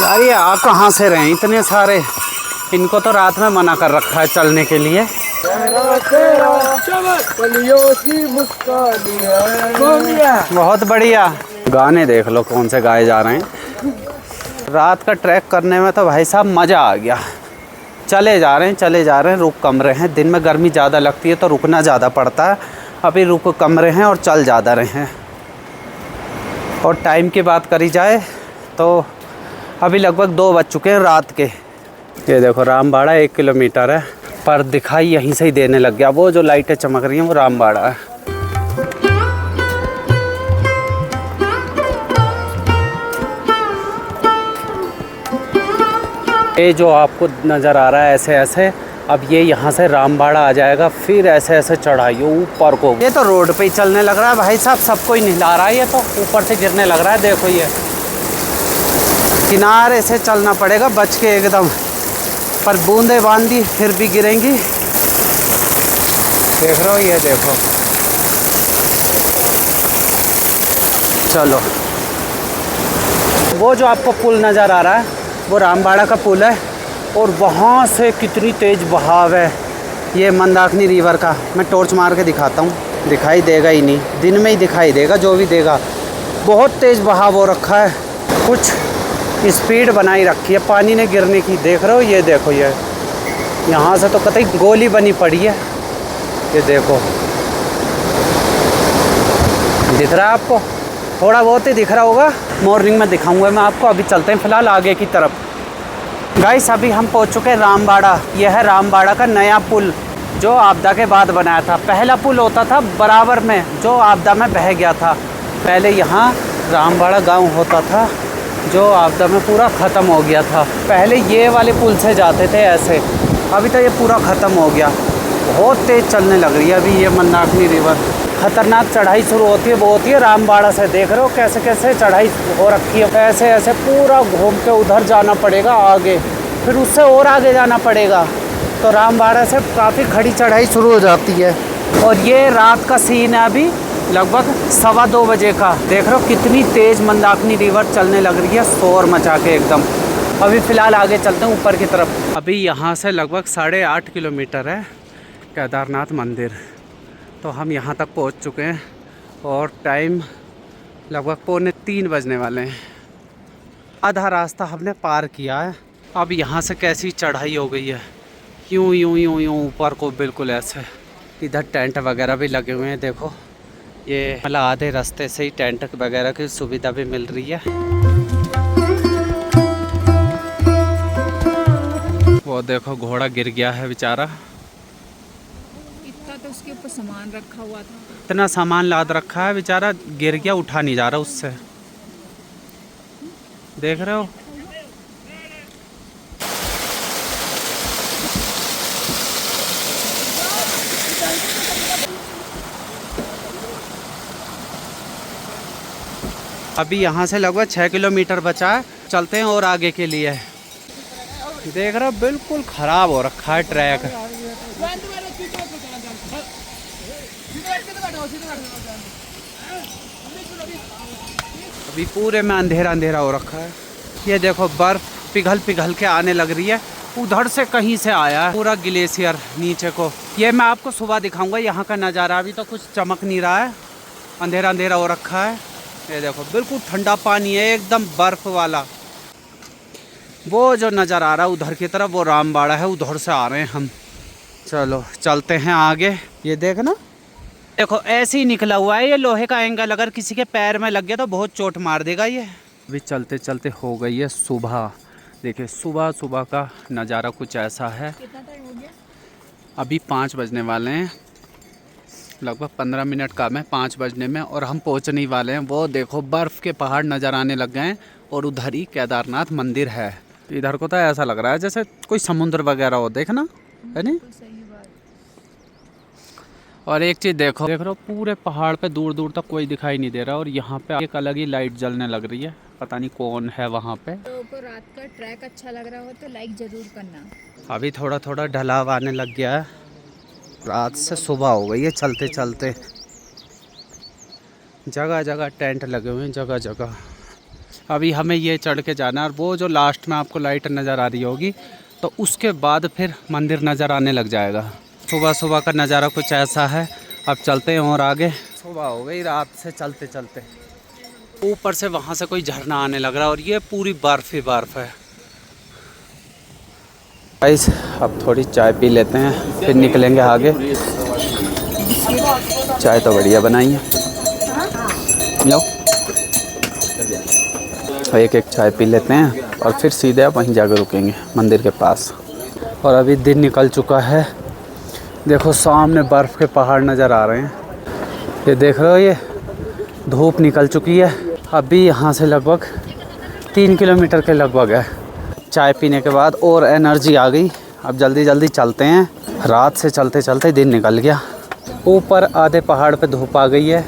यार ये आ कहाँ से रहे हैं इतने सारे, इनको तो रात में मना कर रखा है चलने के लिए। बहुत बढ़िया गाने देख लो कौन से गाए जा रहे हैं। रात का ट्रैक करने में तो भाई साहब मज़ा आ गया। चले जा रहे हैं रुक कम रहे हैं। दिन में गर्मी ज़्यादा लगती है तो रुकना ज़्यादा पड़ता है, अभी रुक कम रहे हैं और चल ज़्यादा रहे हैं। और टाइम की बात करी जाए तो अभी लगभग 2 बज चुके हैं रात के। ये देखो रामबाड़ा 1 किलोमीटर है, पर दिखाई यहीं से ही देने लग गया। वो जो लाइटें चमक रही हैं वो रामबाड़ा है। ये जो आपको नज़र आ रहा है ऐसे ऐसे, अब ये यहाँ से रामबाड़ा आ जाएगा, फिर ऐसे ऐसे चढ़ाई ऊपर को। ये तो रोड पे ही चलने लग रहा है भाई साहब, सबको ही नहला रहा है। ये तो ऊपर से गिरने लग रहा है, देखो ये किनारे से चलना पड़ेगा बच के एकदम, पर बूंदे बांदी फिर भी गिरेंगी। देख रहे हो ये देखो। चलो वो जो आपको पुल नज़र आ रहा है वो रामबाड़ा का पुल है, और वहाँ से कितनी तेज़ बहाव है ये मंदाकिनी रिवर का। मैं टॉर्च मार के दिखाता हूँ, दिखाई देगा ही नहीं, दिन में ही दिखाई देगा जो भी देगा। बहुत तेज़ बहाव हो रखा है, कुछ स्पीड बनाई रखी है पानी ने गिरने की। देख रहे हो ये देखो, ये यहाँ से तो कतई गोली बनी पड़ी है। ये देखो दिख रहा है आपको, थोड़ा बहुत ही दिख रहा होगा, मॉर्निंग में दिखाऊंगा मैं आपको। अभी चलते हैं फ़िलहाल आगे की तरफ। गाइस अभी हम पहुंच चुके हैं रामबाड़ा। यह है रामबाड़ा का नया पुल जो आपदा के बाद बनाया था। पहला पुल होता था बराबर में जो आपदा में बह गया था। पहले यहाँ रामबाड़ा गांव होता था जो आपदा में पूरा ख़त्म हो गया था। पहले ये वाले पुल से जाते थे ऐसे, अभी तो ये पूरा ख़त्म हो गया। बहुत तेज़ चलने लग रही है अभी ये मंदाकिनी रिवर। खतरनाक चढ़ाई शुरू होती है, वो होती है रामबाड़ा से। देख रहे हो कैसे कैसे चढ़ाई हो रखी है, ऐसे ऐसे पूरा घूम के उधर जाना पड़ेगा आगे, फिर उससे और आगे जाना पड़ेगा। तो रामबाड़ा से काफ़ी खड़ी चढ़ाई शुरू हो जाती है। और ये रात का सीन है अभी लगभग 2:15 बजे का। देख रहे हो कितनी तेज़ मंदाकिनी रिवर चलने लग रही है, शोर मचा के एकदम। अभी फ़िलहाल आगे चलते हैं ऊपर की तरफ। अभी यहाँ से लगभग 8.5 किलोमीटर है केदारनाथ मंदिर। तो हम यहाँ तक पहुँच चुके हैं और टाइम लगभग 2:45 बजने वाले हैं। आधा रास्ता हमने पार किया है। अब यहाँ से कैसी चढ़ाई हो गई है, यूँ यूँ यूँ यूँ ऊपर को बिल्कुल ऐसे। इधर टेंट वगैरह भी लगे हुए हैं, देखो ये मतलब आधे रास्ते से ही टेंट वगैरह की सुविधा भी मिल रही है। वो देखो घोड़ा गिर गया है बेचारा। इतना तो उसके ऊपर सामान रखा हुआ था, इतना सामान लाद रखा है बेचारा, गिर गया, उठा नहीं जा रहा उससे। देख रहे हो अभी यहाँ से लगभग 6 किलोमीटर बचा है, चलते हैं और आगे के लिए। देख रहे हो बिल्कुल ख़राब हो रखा है ट्रैक। अभी पूरे में अंधेरा अंधेरा हो रखा है। ये देखो बर्फ़ पिघल पिघल के आने लग रही है, उधर से कहीं से आया है पूरा ग्लेशियर नीचे को। ये मैं आपको सुबह दिखाऊंगा यहाँ का नज़ारा। अभी तो कुछ चमक नहीं रहा है, अंधेरा अंधेरा हो रखा है। ये देखो बिल्कुल ठंडा पानी है, एकदम बर्फ़ वाला। वो जो नज़र आ रहा है उधर की तरफ, वो रामबाड़ा है, उधर से आ रहे हैं हम। चलो चलते हैं आगे। ये देखना, देखो ऐसे ही निकला हुआ है ये लोहे का एंगल, अगर किसी के पैर में लग गया तो बहुत चोट मार देगा ये। अभी चलते चलते हो गई है सुबह। देखिए सुबह सुबह का नज़ारा कुछ ऐसा है। कितना टाइम हो गया? अभी 5 बजने वाले हैं, लगभग 15 मिनट कम है 5 बजने में, और हम पहुंचने वाले हैं। वो देखो बर्फ़ के पहाड़ नज़र आने लग गए हैं, और उधर ही केदारनाथ मंदिर है। इधर को तो ऐसा लग रहा है जैसे कोई समुद्र वगैरह हो, देखना है नहीं। और एक चीज़ देखो, देख रहे हो पूरे पहाड़ पे दूर दूर तक कोई दिखाई नहीं दे रहा, और यहाँ पे एक अलग ही लाइट जलने लग रही है, पता नहीं कौन है वहाँ पे। तो को रात का ट्रैक अच्छा लग रहा हो तो लाइक ज़रूर करना। अभी थोड़ा थोड़ा ढलाव आने लग गया है, रात से सुबह हो गई है चलते चलते। जगह जगह टेंट लगे हुए हैं, जगह जगह। अभी हमें ये चढ़ के जाना है, और वो जो लास्ट में आपको लाइट नज़र आ रही होगी, तो उसके बाद फिर मंदिर नज़र आने लग जाएगा। सुबह सुबह का नज़ारा कुछ ऐसा है। अब चलते हैं और आगे। सुबह हो गई रात से चलते चलते। ऊपर से वहाँ से कोई झरना आने लग रहा है, और ये पूरी बर्फ़ ही बर्फ़ है। गाइस अब थोड़ी चाय पी लेते हैं, फिर निकलेंगे आगे। चाय तो बढ़िया बनाई है, लो एक एक चाय पी लेते हैं, और फिर सीधे आप वहीं जाकर रुकेंगे मंदिर के पास। और अभी दिन निकल चुका है, देखो सामने बर्फ़ के पहाड़ नज़र आ रहे हैं। ये देख रहे हो, ये धूप निकल चुकी है। अभी यहाँ से लगभग 3 किलोमीटर के लगभग है। चाय पीने के बाद और एनर्जी आ गई। अब जल्दी जल्दी चलते हैं। रात से चलते चलते दिन निकल गया। ऊपर आधे पहाड़ पे धूप आ गई है,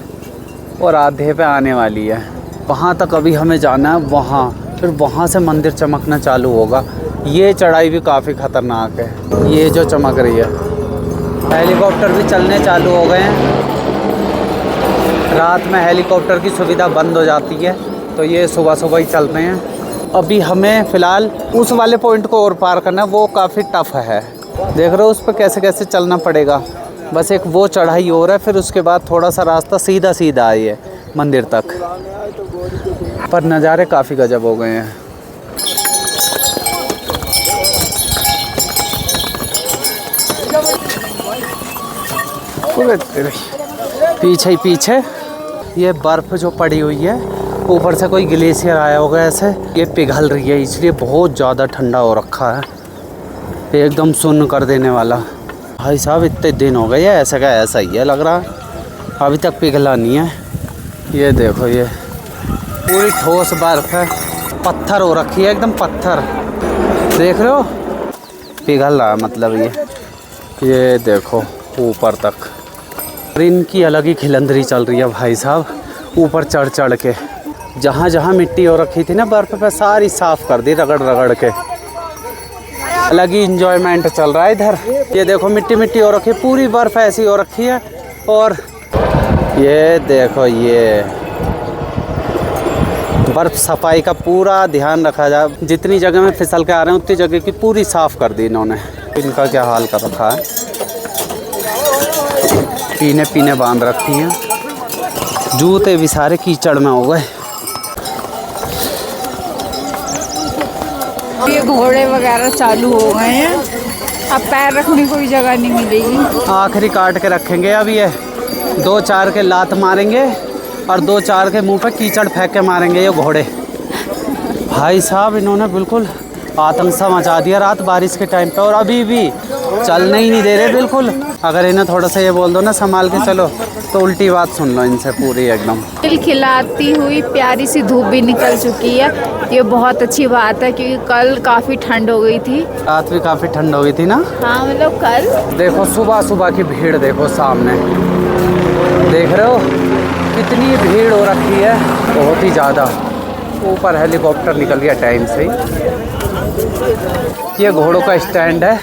और आधे पे आने वाली है। वहाँ तक अभी हमें जाना है, वहाँ फिर वहाँ से मंदिर चमकना चालू होगा। ये चढ़ाई भी काफ़ी ख़तरनाक है, ये जो चमक रही है। हेलीकॉप्टर भी चलने चालू हो गए हैं। रात में हेलीकॉप्टर की सुविधा बंद हो जाती है, तो ये सुबह सुबह ही चलते हैं। अभी हमें फ़िलहाल उस वाले पॉइंट को और पार करना है, वो काफ़ी टफ़ है। देख रहे हो उस पर कैसे कैसे चलना पड़ेगा। बस एक वो चढ़ाई हो रहा है, फिर उसके बाद थोड़ा सा रास्ता सीधा सीधा है ये मंदिर तक। पर नज़ारे काफ़ी गजब हो गए हैं। पीछे ही पीछे ये बर्फ़ जो पड़ी हुई है, ऊपर से कोई ग्लेशियर आया होगा ऐसे, ये पिघल रही है, इसलिए बहुत ज़्यादा ठंडा हो रखा है, एकदम सुन्न कर देने वाला। भाई साहब इतने दिन हो गए ऐसा का ऐसा ही है लग रहा, अभी तक पिघला नहीं है। ये देखो ये पूरी ठोस बर्फ़ है, पत्थर हो रखी है एकदम पत्थर। देख रहे हो पिघल रहा है मतलब ये देखो ऊपर तक। इनकी अलग ही खिलंदरी चल रही है भाई साहब, ऊपर चढ़ चढ़ के। जहाँ जहाँ मिट्टी हो रखी थी ना बर्फ़ पे, सारी साफ़ कर दी रगड़ रगड़ के। अलग ही इंजॉयमेंट चल रहा है इधर। ये देखो मिट्टी मिट्टी हो रखी है, पूरी बर्फ़ ऐसी हो रखी है। और ये देखो ये बर्फ़ सफाई का पूरा ध्यान रखा जाए। जितनी जगह में फिसल के आ रहे हैं उतनी जगह की पूरी साफ़ कर दी इन्होंने। इनका क्या हाल कर रखा है, पीने पीने बांध रखी हैं। जूते भी सारे कीचड़ में हो गए। ये घोड़े वगैरह चालू हो गए हैं, अब पैर रखने को भी जगह नहीं मिलेगी। आखिरी काट के रखेंगे। अब ये 2-4 के लात मारेंगे, और 2-4 के मुंह पे कीचड़ फेंक के मारेंगे ये घोड़े। भाई साहब इन्होंने बिल्कुल आतंक सा मचा दिया रात बारिश के टाइम पे, और अभी भी चलने ही नहीं दे रहे बिल्कुल। अगर इन्हें थोड़ा सा ये बोल दो ना संभाल के चलो, तो उल्टी बात सुन लो इनसे पूरी एकदम। खिलखिलाती हुई प्यारी सी धूप भी निकल चुकी है, ये बहुत अच्छी बात है, क्योंकि कल काफ़ी ठंड हो गई थी। रात भी काफ़ी ठंड हो गई थी ना। हाँ मतलब कल देखो सुबह सुबह की भीड़ देखो सामने, देख रहे हो कितनी भीड़ हो रखी है। बहुत ही ज़्यादा। ऊपर हेलीकॉप्टर निकल गया टाइम से ही। ये घोड़ों का स्टैंड है,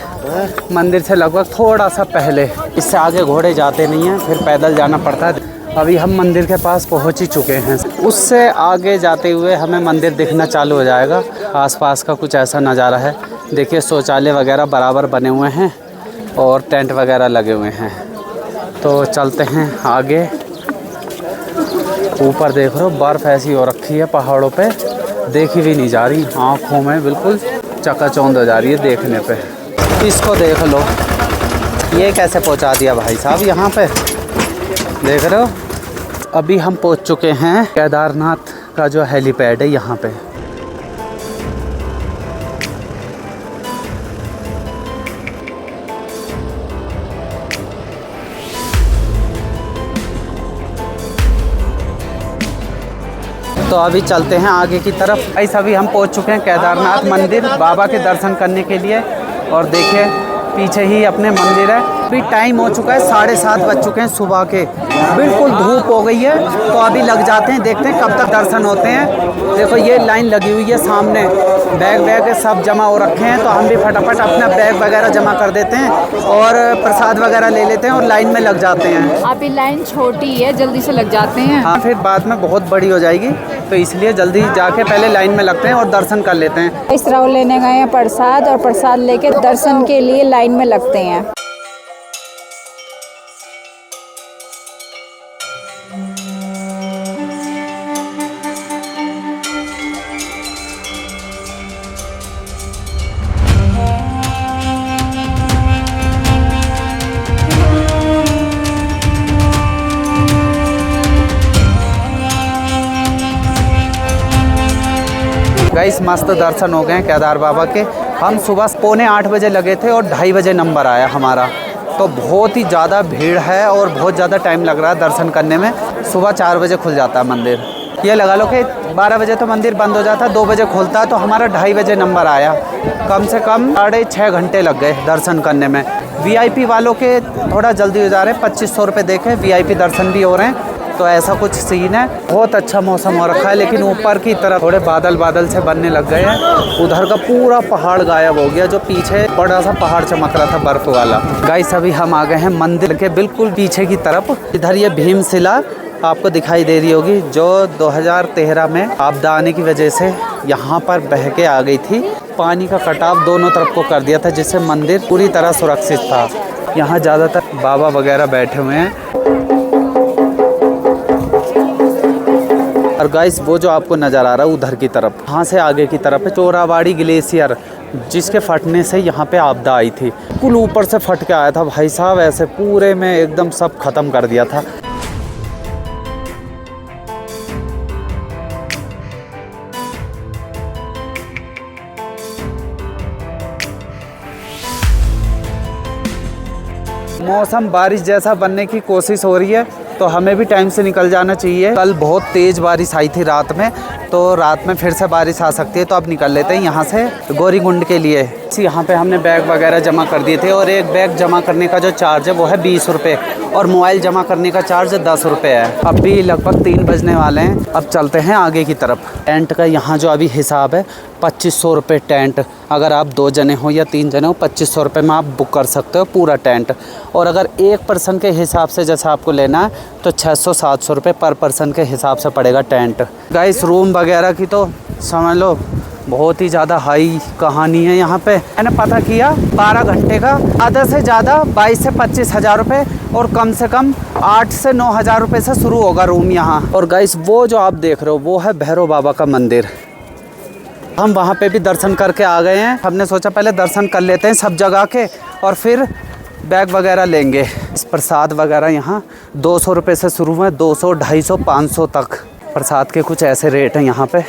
मंदिर से लगभग थोड़ा सा पहले। इससे आगे घोड़े जाते नहीं हैं, फिर पैदल जाना पड़ता है। अभी हम मंदिर के पास पहुंच ही चुके हैं। उससे आगे जाते हुए हमें मंदिर दिखना चालू हो जाएगा। आसपास का कुछ ऐसा नज़ारा है। देखिए शौचालय वगैरह बराबर बने हुए हैं और टेंट वगैरह लगे हुए हैं। तो चलते हैं आगे। ऊपर देख रहे हो बर्फ़ ऐसी हो रखी है पहाड़ों पे, देखी भी नहीं जा रही, आँखों में बिल्कुल चकाचौंध हो जा रही है देखने पे। इसको देख लो, ये कैसे पहुंचा दिया भाई साहब यहाँ पे, देख रहे हो। अभी हम पहुंच चुके हैं केदारनाथ का जो हेलीपैड है यहाँ पे। तो अभी चलते हैं आगे की तरफ। भाई अभी हम पहुंच चुके हैं केदारनाथ मंदिर बाबा के दर्शन करने के लिए। और देखिए पीछे ही अपने मंदिर है। अभी टाइम हो चुका है 7:30 बज चुके हैं सुबह के, बिल्कुल धूप हो गई है। तो अभी लग जाते हैं, देखते हैं कब तक दर्शन होते हैं। देखो ये लाइन लगी हुई है सामने, बैग वैग सब जमा हो रखे हैं। तो हम भी फटाफट अपना बैग वगैरह जमा कर देते हैं और प्रसाद वगैरह ले लेते हैं और लाइन में लग जाते हैं। अभी लाइन छोटी है, जल्दी से लग जाते हैं। हाँ, फिर बाद में बहुत बड़ी हो जाएगी, तो इसलिए जल्दी जाके पहले लाइन में लगते हैं और दर्शन कर लेते हैं। इस तरह लेने गए हैं प्रसाद, और प्रसाद लेके दर्शन के लिए लाइन में लगते हैं। गाइस मस्त दर्शन हो गए हैं केदार बाबा के। हम सुबह 7:45 बजे लगे थे और 2:30 बजे नंबर आया हमारा। तो बहुत ही ज़्यादा भीड़ है और बहुत ज़्यादा टाइम लग रहा है दर्शन करने में। सुबह 4 बजे खुल जाता है मंदिर। ये लगा लो कि 12 बजे तो मंदिर बंद हो जाता है, 2 बजे खुलता है। तो हमारा 2:30 बजे नंबर आया। कम से कम 6.5 घंटे लग गए दर्शन करने में। VIP वालों के थोड़ा जल्दी हो जा रहे हैं, 2500 रुपये देखे VIP दर्शन भी हो रहे हैं। तो ऐसा कुछ सीन है। बहुत अच्छा मौसम हो रखा है, लेकिन ऊपर की तरफ थोड़े बादल बादल से बनने लग गए हैं। उधर का पूरा पहाड़ गायब हो गया, जो पीछे बड़ा सा पहाड़ चमक रहा था बर्फ वाला। गाइस अभी हम आ गए हैं मंदिर के बिल्कुल पीछे की तरफ। इधर ये भीमशिला आपको दिखाई दे रही होगी, जो 2013 में आपदा आने की वजह से यहाँ पर बह के आ गई थी। पानी का कटाव दोनों तरफ को कर दिया था, जिससे मंदिर पूरी तरह सुरक्षित था। यहाँ ज़्यादातर बाबा वगैरह बैठे हुए हैं। और गाइस वो जो आपको नज़र आ रहा है उधर की तरफ, यहाँ से आगे की तरफ है चोराबाड़ी ग्लेशियर, जिसके फटने से यहाँ पे आपदा आई थी। कुल ऊपर से फट के आया था भाई साहब, ऐसे पूरे में एकदम सब ख़त्म कर दिया था। मौसम बारिश जैसा बनने की कोशिश हो रही है, तो हमें भी टाइम से निकल जाना चाहिए। कल बहुत तेज़ बारिश आई थी रात में, तो रात में फिर से बारिश आ सकती है। तो अब निकल लेते हैं यहाँ से गौरीकुंड के लिए। यहाँ पे हमने बैग वगैरह जमा कर दिए थे, और एक बैग जमा करने का जो चार्ज है वो है 20 रुपये, और मोबाइल जमा करने का चार्ज 10 रुपये है। अब भी लगभग 3 बजने वाले हैं। अब चलते हैं आगे की तरफ। टेंट का यहाँ जो अभी हिसाब है 2500 रुपये टेंट। अगर आप 2 जने हो या 3 जने हो, 2500 रुपये में आप बुक कर सकते हो पूरा टेंट। और अगर एक पर्सन के हिसाब से जैसा आपको लेना है तो 600-700 रुपये पर पर्सन के हिसाब से पड़ेगा टेंट। गाइस रूम वगैरह की तो समझ लो बहुत ही ज़्यादा हाई कहानी है यहाँ पे। मैंने पता किया 12 घंटे का ज़्यादा से ज़्यादा 22 से 25 हज़ार रुपये, और कम से कम 8 से 9 हज़ार रुपये से शुरू होगा रूम यहाँ। और गाइस वो जो आप देख रहे हो वो है भैरव बाबा का मंदिर। हम वहाँ पे भी दर्शन करके आ गए हैं। हमने सोचा पहले दर्शन कर लेते हैं सब जगह के, और फिर बैग वगैरह लेंगे। इस प्रसाद वगैरह यहाँ 200 रुपये से शुरू है, 200, 250, 500 तक प्रसाद के कुछ ऐसे रेट हैं यहाँ पे।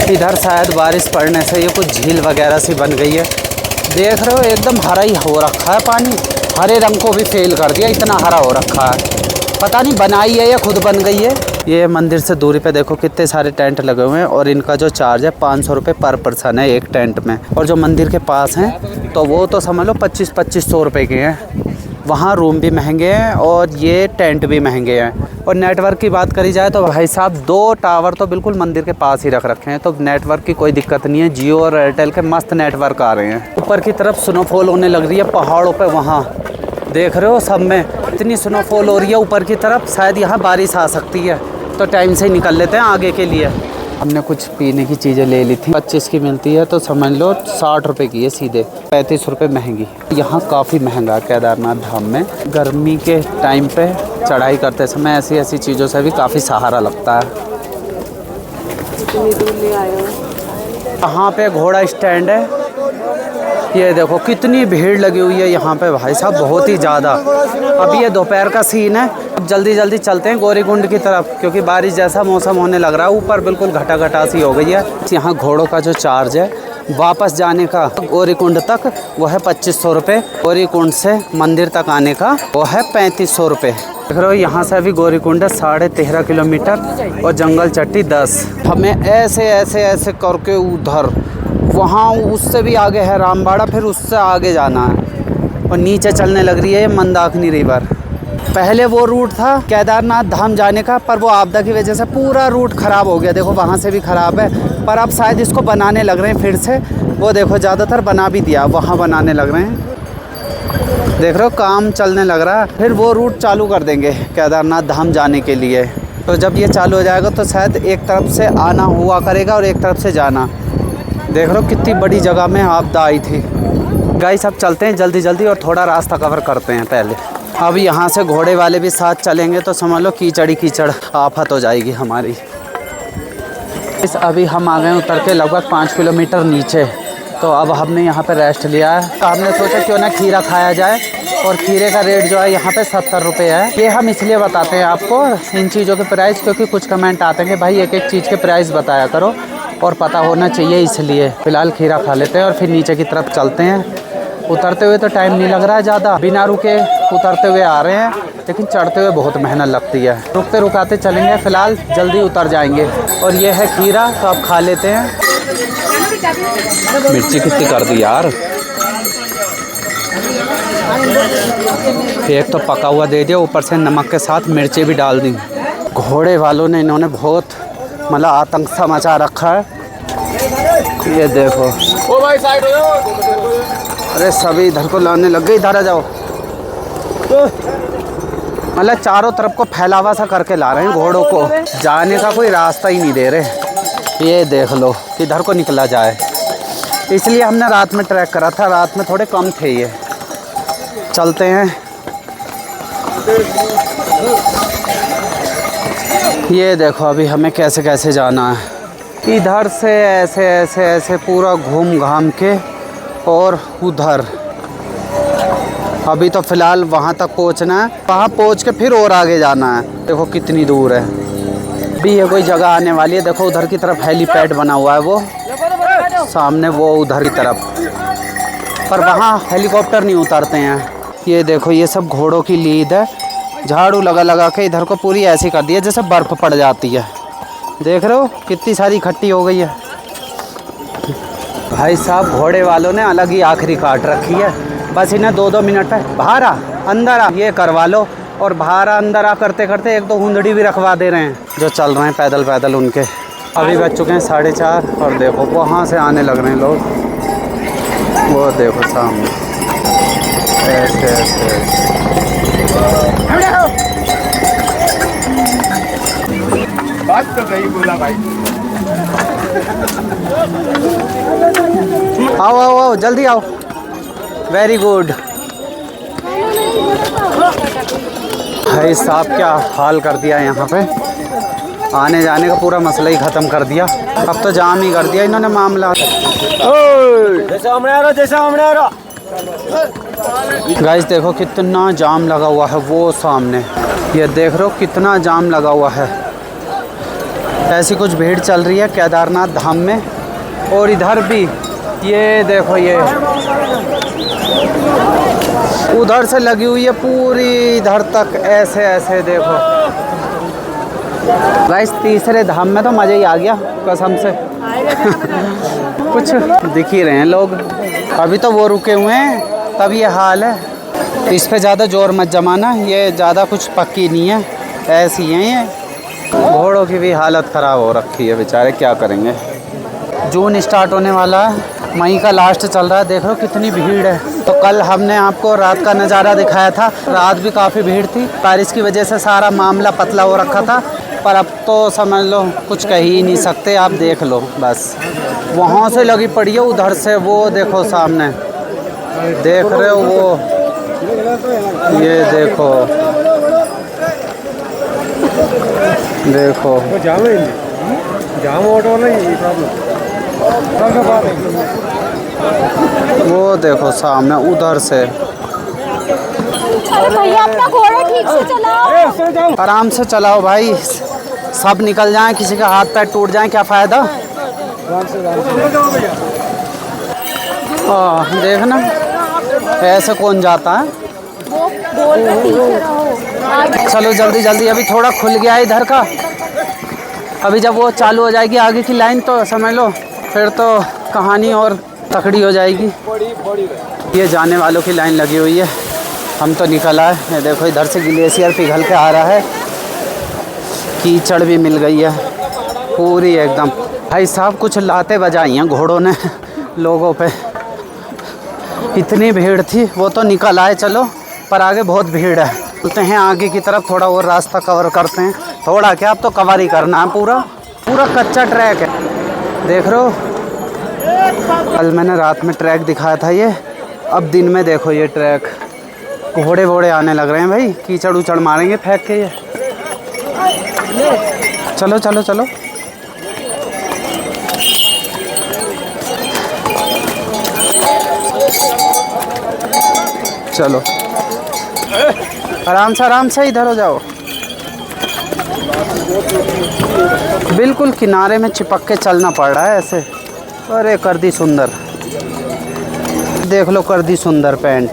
इधर शायद बारिश पड़ने से ये कुछ झील वगैरह सी बन गई है। देख रहे हो एकदम हरा ही हो रखा है पानी, हरे रंग को भी फेल कर दिया, इतना हरा हो रखा है। पता नहीं बनाई है या खुद बन गई है। ये मंदिर से दूरी पे देखो कितने सारे टेंट लगे हुए हैं, और इनका जो चार्ज है 500 रुपये पर पर्सन है एक टेंट में। और जो मंदिर के पास हैं तो वो तो समझ लो 2500 रुपये के हैं। वहाँ रूम भी महंगे हैं और ये टेंट भी महंगे हैं। और नेटवर्क की बात करी जाए तो भाई साहब 2 टावर तो बिल्कुल मंदिर के पास ही रख रखे हैं, तो नेटवर्क की कोई दिक्कत नहीं है। जियो और एयरटेल के मस्त नेटवर्क आ रहे हैं। ऊपर की तरफ स्नोफॉल होने लग रही है पहाड़ों पे, वहाँ देख रहे हो सब में इतनी स्नोफॉल हो रही है ऊपर की तरफ। शायद यहाँ बारिश आ सकती है, तो टाइम से ही निकल लेते हैं आगे के लिए। हमने कुछ पीने की चीज़ें ले ली थी, 25 की मिलती है तो समझ लो 60 रुपये की है सीधे, 35 रुपये महंगी। यहाँ काफ़ी महंगा है केदारनाथ धाम में। गर्मी के टाइम पे चढ़ाई करते समय ऐसी ऐसी चीज़ों से भी काफ़ी सहारा लगता है। यहाँ पे घोड़ा स्टैंड है, ये देखो कितनी भीड़ लगी हुई है यहाँ पे भाई साहब, बहुत ही ज़्यादा। अब ये दोपहर का सीन है, अब जल्दी जल्दी चलते हैं गौरीकुंड की तरफ, क्योंकि बारिश जैसा मौसम होने लग रहा है। ऊपर बिल्कुल घटा घटा सी हो गई है। यहाँ घोड़ों का जो चार्ज है वापस जाने का गौरीकुंड तक वो है 2500 रुपये, गौरीकुंड से मंदिर तक आने का वो है 3500 रुपये। देख रहे हो यहाँ से अभी गौरीकुंड 13.5 किलोमीटर और जंगल चट्टी 10। हमें ऐसे ऐसे ऐसे करके उधर वहाँ उससे भी आगे है रामबाड़ा, फिर उससे आगे जाना है और नीचे चलने लग रही है ये मंदाकिनी रिवर। पहले वो रूट था केदारनाथ धाम जाने का, पर वो आपदा की वजह से पूरा रूट ख़राब हो गया। देखो वहाँ से भी ख़राब है, पर अब शायद इसको बनाने लग रहे हैं फिर से। वो देखो ज़्यादातर बना भी दिया, वहाँ बनाने लग रहे हैं। देख रहे हो काम चलने लग रहा है, फिर वो रूट चालू कर देंगे केदारनाथ धाम जाने के लिए। तो जब ये चालू हो जाएगा तो शायद एक तरफ से आना हुआ करेगा और एक तरफ से जाना। देख रहे हो कितनी बड़ी जगह में आपदा आई थी। गाइस अब चलते हैं जल्दी जल्दी और थोड़ा रास्ता कवर करते हैं पहले। अब यहाँ से घोड़े वाले भी साथ चलेंगे तो समझ लो कीचड़ ही कीचड़ आफत हो जाएगी हमारी। इस अभी हम आ गए उतर के लगभग 5 किलोमीटर नीचे। तो अब हमने यहाँ पे रेस्ट लिया है, तो हमने सोचा क्यों ना खीरा खाया जाए। और खीरे का रेट जो है यहाँ पे 70 रुपये है। ये हम इसलिए बताते हैं आपको इन चीज़ों के प्राइस, क्योंकि कुछ कमेंट आते हैं कि भाई एक एक चीज़ के प्राइस बताया करो, और पता होना चाहिए, इसलिए फ़िलहाल खीरा खा लेते हैं और फिर नीचे की तरफ चलते हैं। उतरते हुए तो टाइम नहीं लग रहा है ज़्यादा, बिना रुके उतरते हुए आ रहे हैं, लेकिन चढ़ते हुए बहुत मेहनत लगती है। रुकते रुकाते चलेंगे, फ़िलहाल जल्दी उतर जाएंगे। और ये है खीरा, तो अब खा लेते हैं। मिर्ची कितनी कर दी यार, एक तो पका हुआ दे दिया, ऊपर से नमक के साथ मिर्ची भी डाल दी। घोड़े वालों ने इन्होंने बहुत मतलब आतंक सा मचा रखा है। ये देखो ओ भाई साइड हो जाओ। अरे सभी इधर को लाने लग गए, इधर आ जाओ। मतलब चारों तरफ को फैलावा सा करके ला रहे हैं घोड़ों को, जाने का कोई रास्ता ही नहीं दे रहे। ये देख लो किधर को निकला जाए, इसलिए हमने रात में ट्रैक करा था, रात में थोड़े कम थे ये। चलते हैं। ये देखो अभी हमें कैसे कैसे जाना है, इधर से ऐसे ऐसे ऐसे पूरा घूम घाम के और उधर। अभी तो फ़िलहाल वहाँ तक पहुँचना है, वहाँ पहुँच के फिर और आगे जाना है। देखो कितनी दूर है। अभी ये कोई जगह आने वाली है, देखो उधर की तरफ हेलीपैड बना हुआ है, वो सामने वो उधर की तरफ, पर वहाँ हेलीकॉप्टर नहीं उतारते हैं। ये देखो ये सब घोड़ों की लीद है, झाड़ू लगा लगा के इधर को पूरी ऐसी कर दी है जैसे बर्फ़ पड़ जाती है। देख रहे हो कितनी सारी इकट्ठी हो गई है। भाई साहब घोड़े वालों ने अलग ही आखिरी काट रखी है, बस इन्हें 2-2 मिनट पे बाहर आ अंदर आ ये करवा लो, और बाहर आ अंदर आ करते करते एक दो हुंदड़ी भी रखवा दे रहे हैं जो चल रहे हैं पैदल पैदल उनके। अभी बज चुके हैं 4:30 और देखो वहाँ से आने लग रहे हैं लोग, वो देखो सामने ऐसे ऐसे ऐसे। बात तो सही बोला भाई। आओ आओ आओ जल्दी आओ। Very good. भाई साहब क्या हाल कर दिया यहाँ पे, आने जाने का पूरा मसला ही ख़त्म कर दिया। अब तो जाम ही कर दिया इन्होंने मामला। गाइस देखो कितना जाम लगा हुआ है वो सामने, ये देख रहे हो कितना जाम लगा हुआ है। ऐसी कुछ भीड़ चल रही है केदारनाथ धाम में। और इधर भी ये देखो, ये उधर से लगी हुई है पूरी इधर तक ऐसे ऐसे। देखो गाइस तीसरे धाम में तो मज़ा ही आ गया कसम से। कुछ दिख ही रहे हैं लोग, अभी तो वो रुके हुए हैं तब ये हाल है। इस पे ज़्यादा जोर मत जमाना, ये ज़्यादा कुछ पक्की नहीं है, ऐसी हैं ये। घोड़ों की भी हालत ख़राब हो रखी है बेचारे, क्या करेंगे। जून स्टार्ट होने वाला है, मई का लास्ट चल रहा है, देख लो कितनी भीड़ है। तो कल हमने आपको रात का नज़ारा दिखाया था, रात भी काफ़ी भीड़ थी। बारिश की वजह से सारा मामला पतला हो रखा था, पर अब तो समझ लो कुछ कह ही नहीं सकते। आप देख लो बस, वहाँ से लगी पड़ी है, उधर से वो देखो सामने, देख रहे हो वो, ये देखो देखो जाम ऑटो नहीं प्रॉब्लम। वो देखो सामने उधर से। अरे भैया अपना घोड़ा ठीक से चलाओ। आराम से चलाओ भाई, सब निकल जाएं, किसी का हाथ पैर टूट जाए क्या फ़ायदा। देखना ऐसे कौन जाता है। वो बोल रहे पीछे रहो। चलो जल्दी जल्दी, अभी थोड़ा खुल गया है इधर का। अभी जब वो चालू हो जाएगी आगे की लाइन तो समझ लो फिर तो कहानी और तकड़ी हो जाएगी। ये जाने वालों की लाइन लगी हुई है, हम तो निकल आए। ये देखो इधर से ग्लेशियर पिघल के आ रहा है, कीचड़ भी मिल गई है पूरी एकदम। भाई साहब कुछ लाते बजाई हैं घोड़ों ने लोगों पे, इतनी भीड़ थी। वो तो निकल आए चलो, पर आगे बहुत भीड़ है। चलते हैं आगे की तरफ, थोड़ा और रास्ता कवर करते हैं। थोड़ा क्या, अब तो कवर ही करना है, पूरा पूरा कच्चा ट्रैक है। देख रहे हो, कल मैंने रात में ट्रैक दिखाया था ये, अब दिन में देखो ये ट्रैक। घोड़े वोड़े आने लग रहे हैं भाई, कीचड़ उचड़ मारेंगे फेंक के ये। चलो चलो चलो, चलो आराम से इधर हो जाओ। बिल्कुल किनारे में चिपक के चलना पड़ रहा है ऐसे। अरे कर दी सुंदर, देख लो कर दी सुंदर पैंट।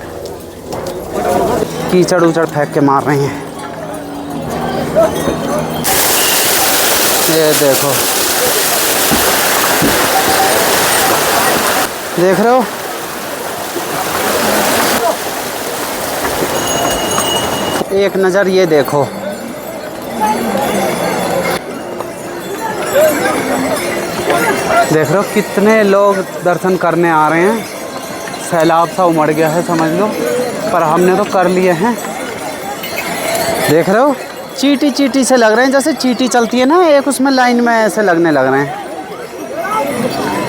कीचड़ उचड़ फेंक के मार रही हैं। ये देखो, देख रहे हो, एक नज़र ये देखो। देख रहे हो कितने लोग दर्शन करने आ रहे हैं। सैलाब सा उमड़ गया है समझ लो, पर हमने तो कर लिए हैं। देख रहे हो, चींटी चींटी से लग रहे हैं, जैसे चींटी चलती है ना एक, उसमें लाइन में ऐसे लगने लग रहे हैं।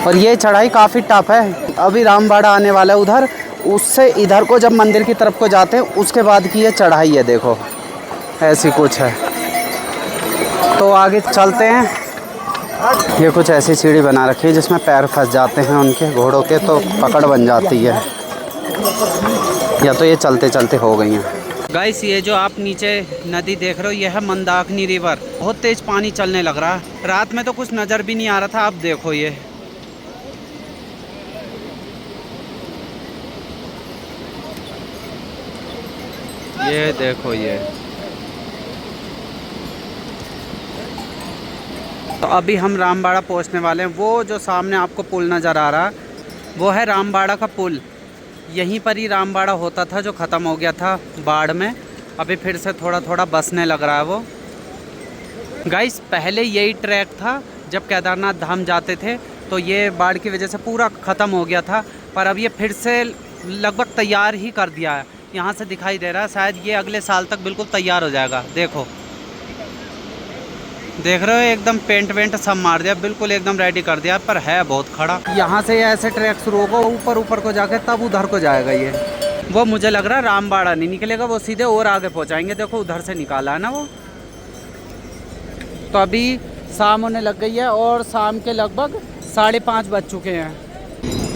और ये चढ़ाई काफ़ी टफ है। अभी रामबाड़ा आने वाला है उधर, उससे इधर को जब मंदिर की तरफ को जाते हैं उसके बाद की ये चढ़ाई है। देखो ऐसी कुछ है। तो आगे चलते हैं। ये कुछ ऐसी सीढ़ी बना रखी है जिसमें पैर फंस जाते हैं उनके घोड़ों के, तो पकड़ बन जाती है। या तो ये चलते चलते हो गई हैं। गाइस ये जो आप नीचे नदी देख रहे हो, ये है मंदाकिनी रिवर। बहुत तेज़ पानी चलने लग रहा है। रात में तो कुछ नज़र भी नहीं आ रहा था, अब देखो ये देखो ये। तो अभी हम रामबाड़ा पहुंचने वाले हैं। वो जो सामने आपको पुल नज़र आ रहा है वो है रामबाड़ा का पुल। यहीं पर ही रामबाड़ा होता था जो ख़त्म हो गया था बाढ़ में। अभी फिर से थोड़ा थोड़ा बसने लग रहा है वो। गाइस पहले यही ट्रैक था, जब केदारनाथ धाम जाते थे तो ये बाढ़ की वजह से पूरा ख़त्म हो गया था, पर अब ये फिर से लगभग तैयार ही कर दिया है। यहाँ से दिखाई दे रहा है, शायद ये अगले साल तक बिल्कुल तैयार हो जाएगा। देखो देख रहे हो, एकदम पेंट वेंट सब मार दिया, बिल्कुल एकदम रेडी कर दिया, पर है बहुत खड़ा। यहाँ से ऐसे ट्रैक शुरू होगा, ऊपर को जाके तब उधर को जाएगा ये। वो मुझे लग रहा है रामबाड़ा नहीं निकलेगा, वो सीधे और आगे पहुँचाएंगे। देखो उधर से निकाला है ना वो। तो अभी शाम होने लग गई है और शाम के लगभग 5:30 बज चुके हैं।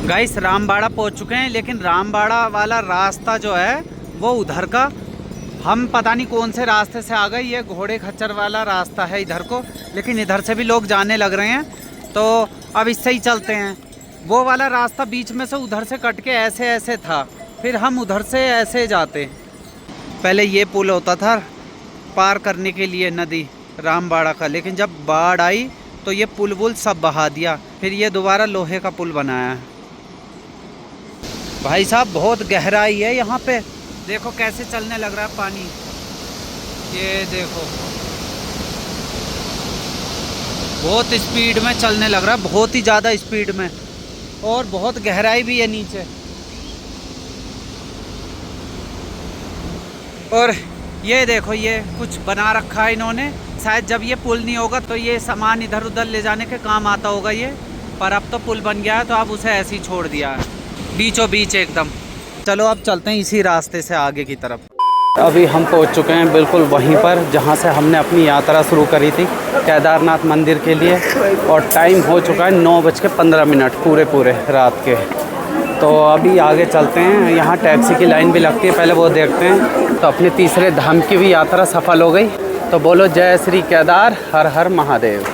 गाइस रामबाड़ा पहुँच चुके हैं, लेकिन रामबाड़ा वाला रास्ता जो है वो उधर का, हम पता नहीं कौन से रास्ते से आ गए। ये घोड़े खच्चर वाला रास्ता है इधर को, लेकिन इधर से भी लोग जाने लग रहे हैं, तो अब इससे ही चलते हैं। वो वाला रास्ता बीच में से उधर से कट के ऐसे ऐसे था, फिर हम उधर से ऐसे जाते। पहले ये पुल होता था पार करने के लिए नदी रामबाड़ा का, लेकिन जब बाढ़ आई तो ये पुल वुल सब बहा दिया, फिर ये दोबारा लोहे का पुल बनाया है। भाई साहब बहुत गहराई है यहाँ पे, देखो कैसे चलने लग रहा है पानी। ये देखो बहुत स्पीड में चलने लग रहा है, बहुत ही ज़्यादा स्पीड में, और बहुत गहराई भी है नीचे। और ये देखो, ये कुछ बना रखा है इन्होंने, शायद जब ये पुल नहीं होगा तो ये सामान इधर उधर ले जाने के काम आता होगा ये, पर अब तो पुल बन गया है तो अब उसे ऐसे ही छोड़ दिया है बीचों बीच एकदम। चलो अब चलते हैं इसी रास्ते से आगे की तरफ। अभी हम पहुंच चुके हैं बिल्कुल वहीं पर जहां से हमने अपनी यात्रा शुरू करी थी केदारनाथ मंदिर के लिए, और टाइम हो चुका है 9:15 पूरे रात के। तो अभी आगे चलते हैं, यहाँ टैक्सी की लाइन भी लगती है, पहले वो देखते हैं। तो अपने तीसरे धाम की भी यात्रा सफल हो गई, तो बोलो जय श्री केदार, हर हर महादेव।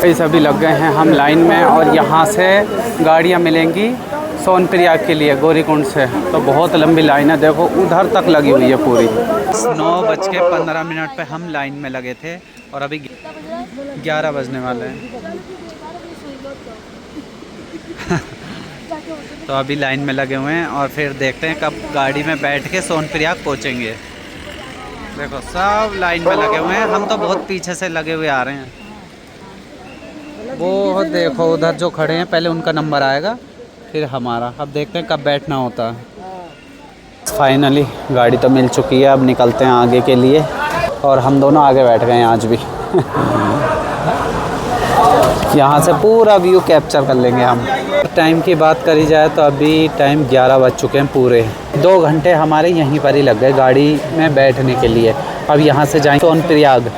ये सभी लग गए हैं हम लाइन में, और यहाँ से गाड़ियाँ मिलेंगी सोनप्रयाग के लिए गौरीकुंड से। तो बहुत लंबी लाइन है, देखो उधर तक लगी हुई है पूरी। 9:15 पे हम लाइन में लगे थे और अभी 11 बजने वाले हैं। तो अभी लाइन में लगे हुए हैं और फिर देखते हैं कब गाड़ी में बैठ के सोनप्रयाग पहुंचेंगे। देखो सब लाइन में लगे हुए हैं, हम तो बहुत पीछे से लगे हुए आ रहे हैं। वो देखो उधर जो खड़े हैं, पहले उनका नंबर आएगा फिर हमारा। अब देखते हैं कब बैठना होता है। फाइनली गाड़ी तो मिल चुकी है, अब निकलते हैं आगे के लिए, और हम दोनों आगे बैठ गए हैं आज भी। यहाँ से पूरा व्यू कैप्चर कर लेंगे हम। टाइम की बात करी जाए तो अभी टाइम 11 बज चुके हैं पूरे। 2 घंटे हमारे यहीं पर ही लग गए गाड़ी में बैठने के लिए। अब यहाँ से जाएंगे सोनप्रयाग,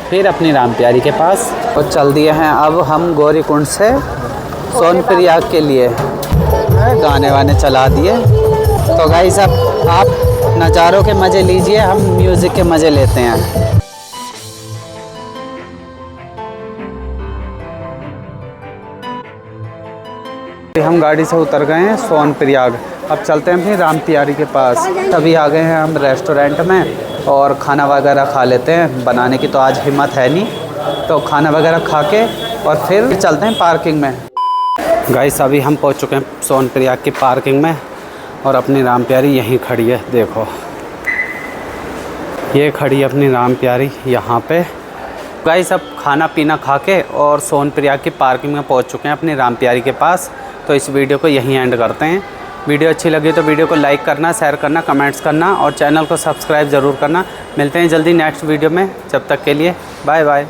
फिर अपनी राम प्यारी के पास, और चल दिए हैं अब हम गौरीकुंड से सोनप्रयाग के लिए। गाने वाने चला दिए। तो गाइस अब आप नज़ारों के मज़े लीजिए, हम म्यूज़िक के मज़े लेते हैं। हम गाड़ी से उतर गए हैं सोनप्रयाग, अब चलते हैं अपनी राम प्यारी के पास। अभी आ गए हैं हम रेस्टोरेंट में, और खाना वगैरह खा लेते हैं। बनाने की तो आज हिम्मत है नहीं, तो खाना वगैरह खा के और फिर चलते हैं पार्किंग में। गाइस अभी हम पहुंच चुके हैं सोनप्रयाग की पार्किंग में, और अपनी राम प्यारी यहीं खड़ी है। देखो ये खड़ी है अपनी राम प्यारी यहाँ पे। गाइस अब खाना पीना खा के और सोनप्रयाग की पार्किंग में पहुंच चुके हैं अपनी राम प्यारी के पास। तो इस वीडियो को यहीं एंड करते हैं। वीडियो अच्छी लगी तो वीडियो को लाइक करना, शेयर करना, कमेंट्स करना, और चैनल को सब्सक्राइब ज़रूर करना। मिलते हैं जल्दी नेक्स्ट वीडियो में, जब तक के लिए बाय बाय।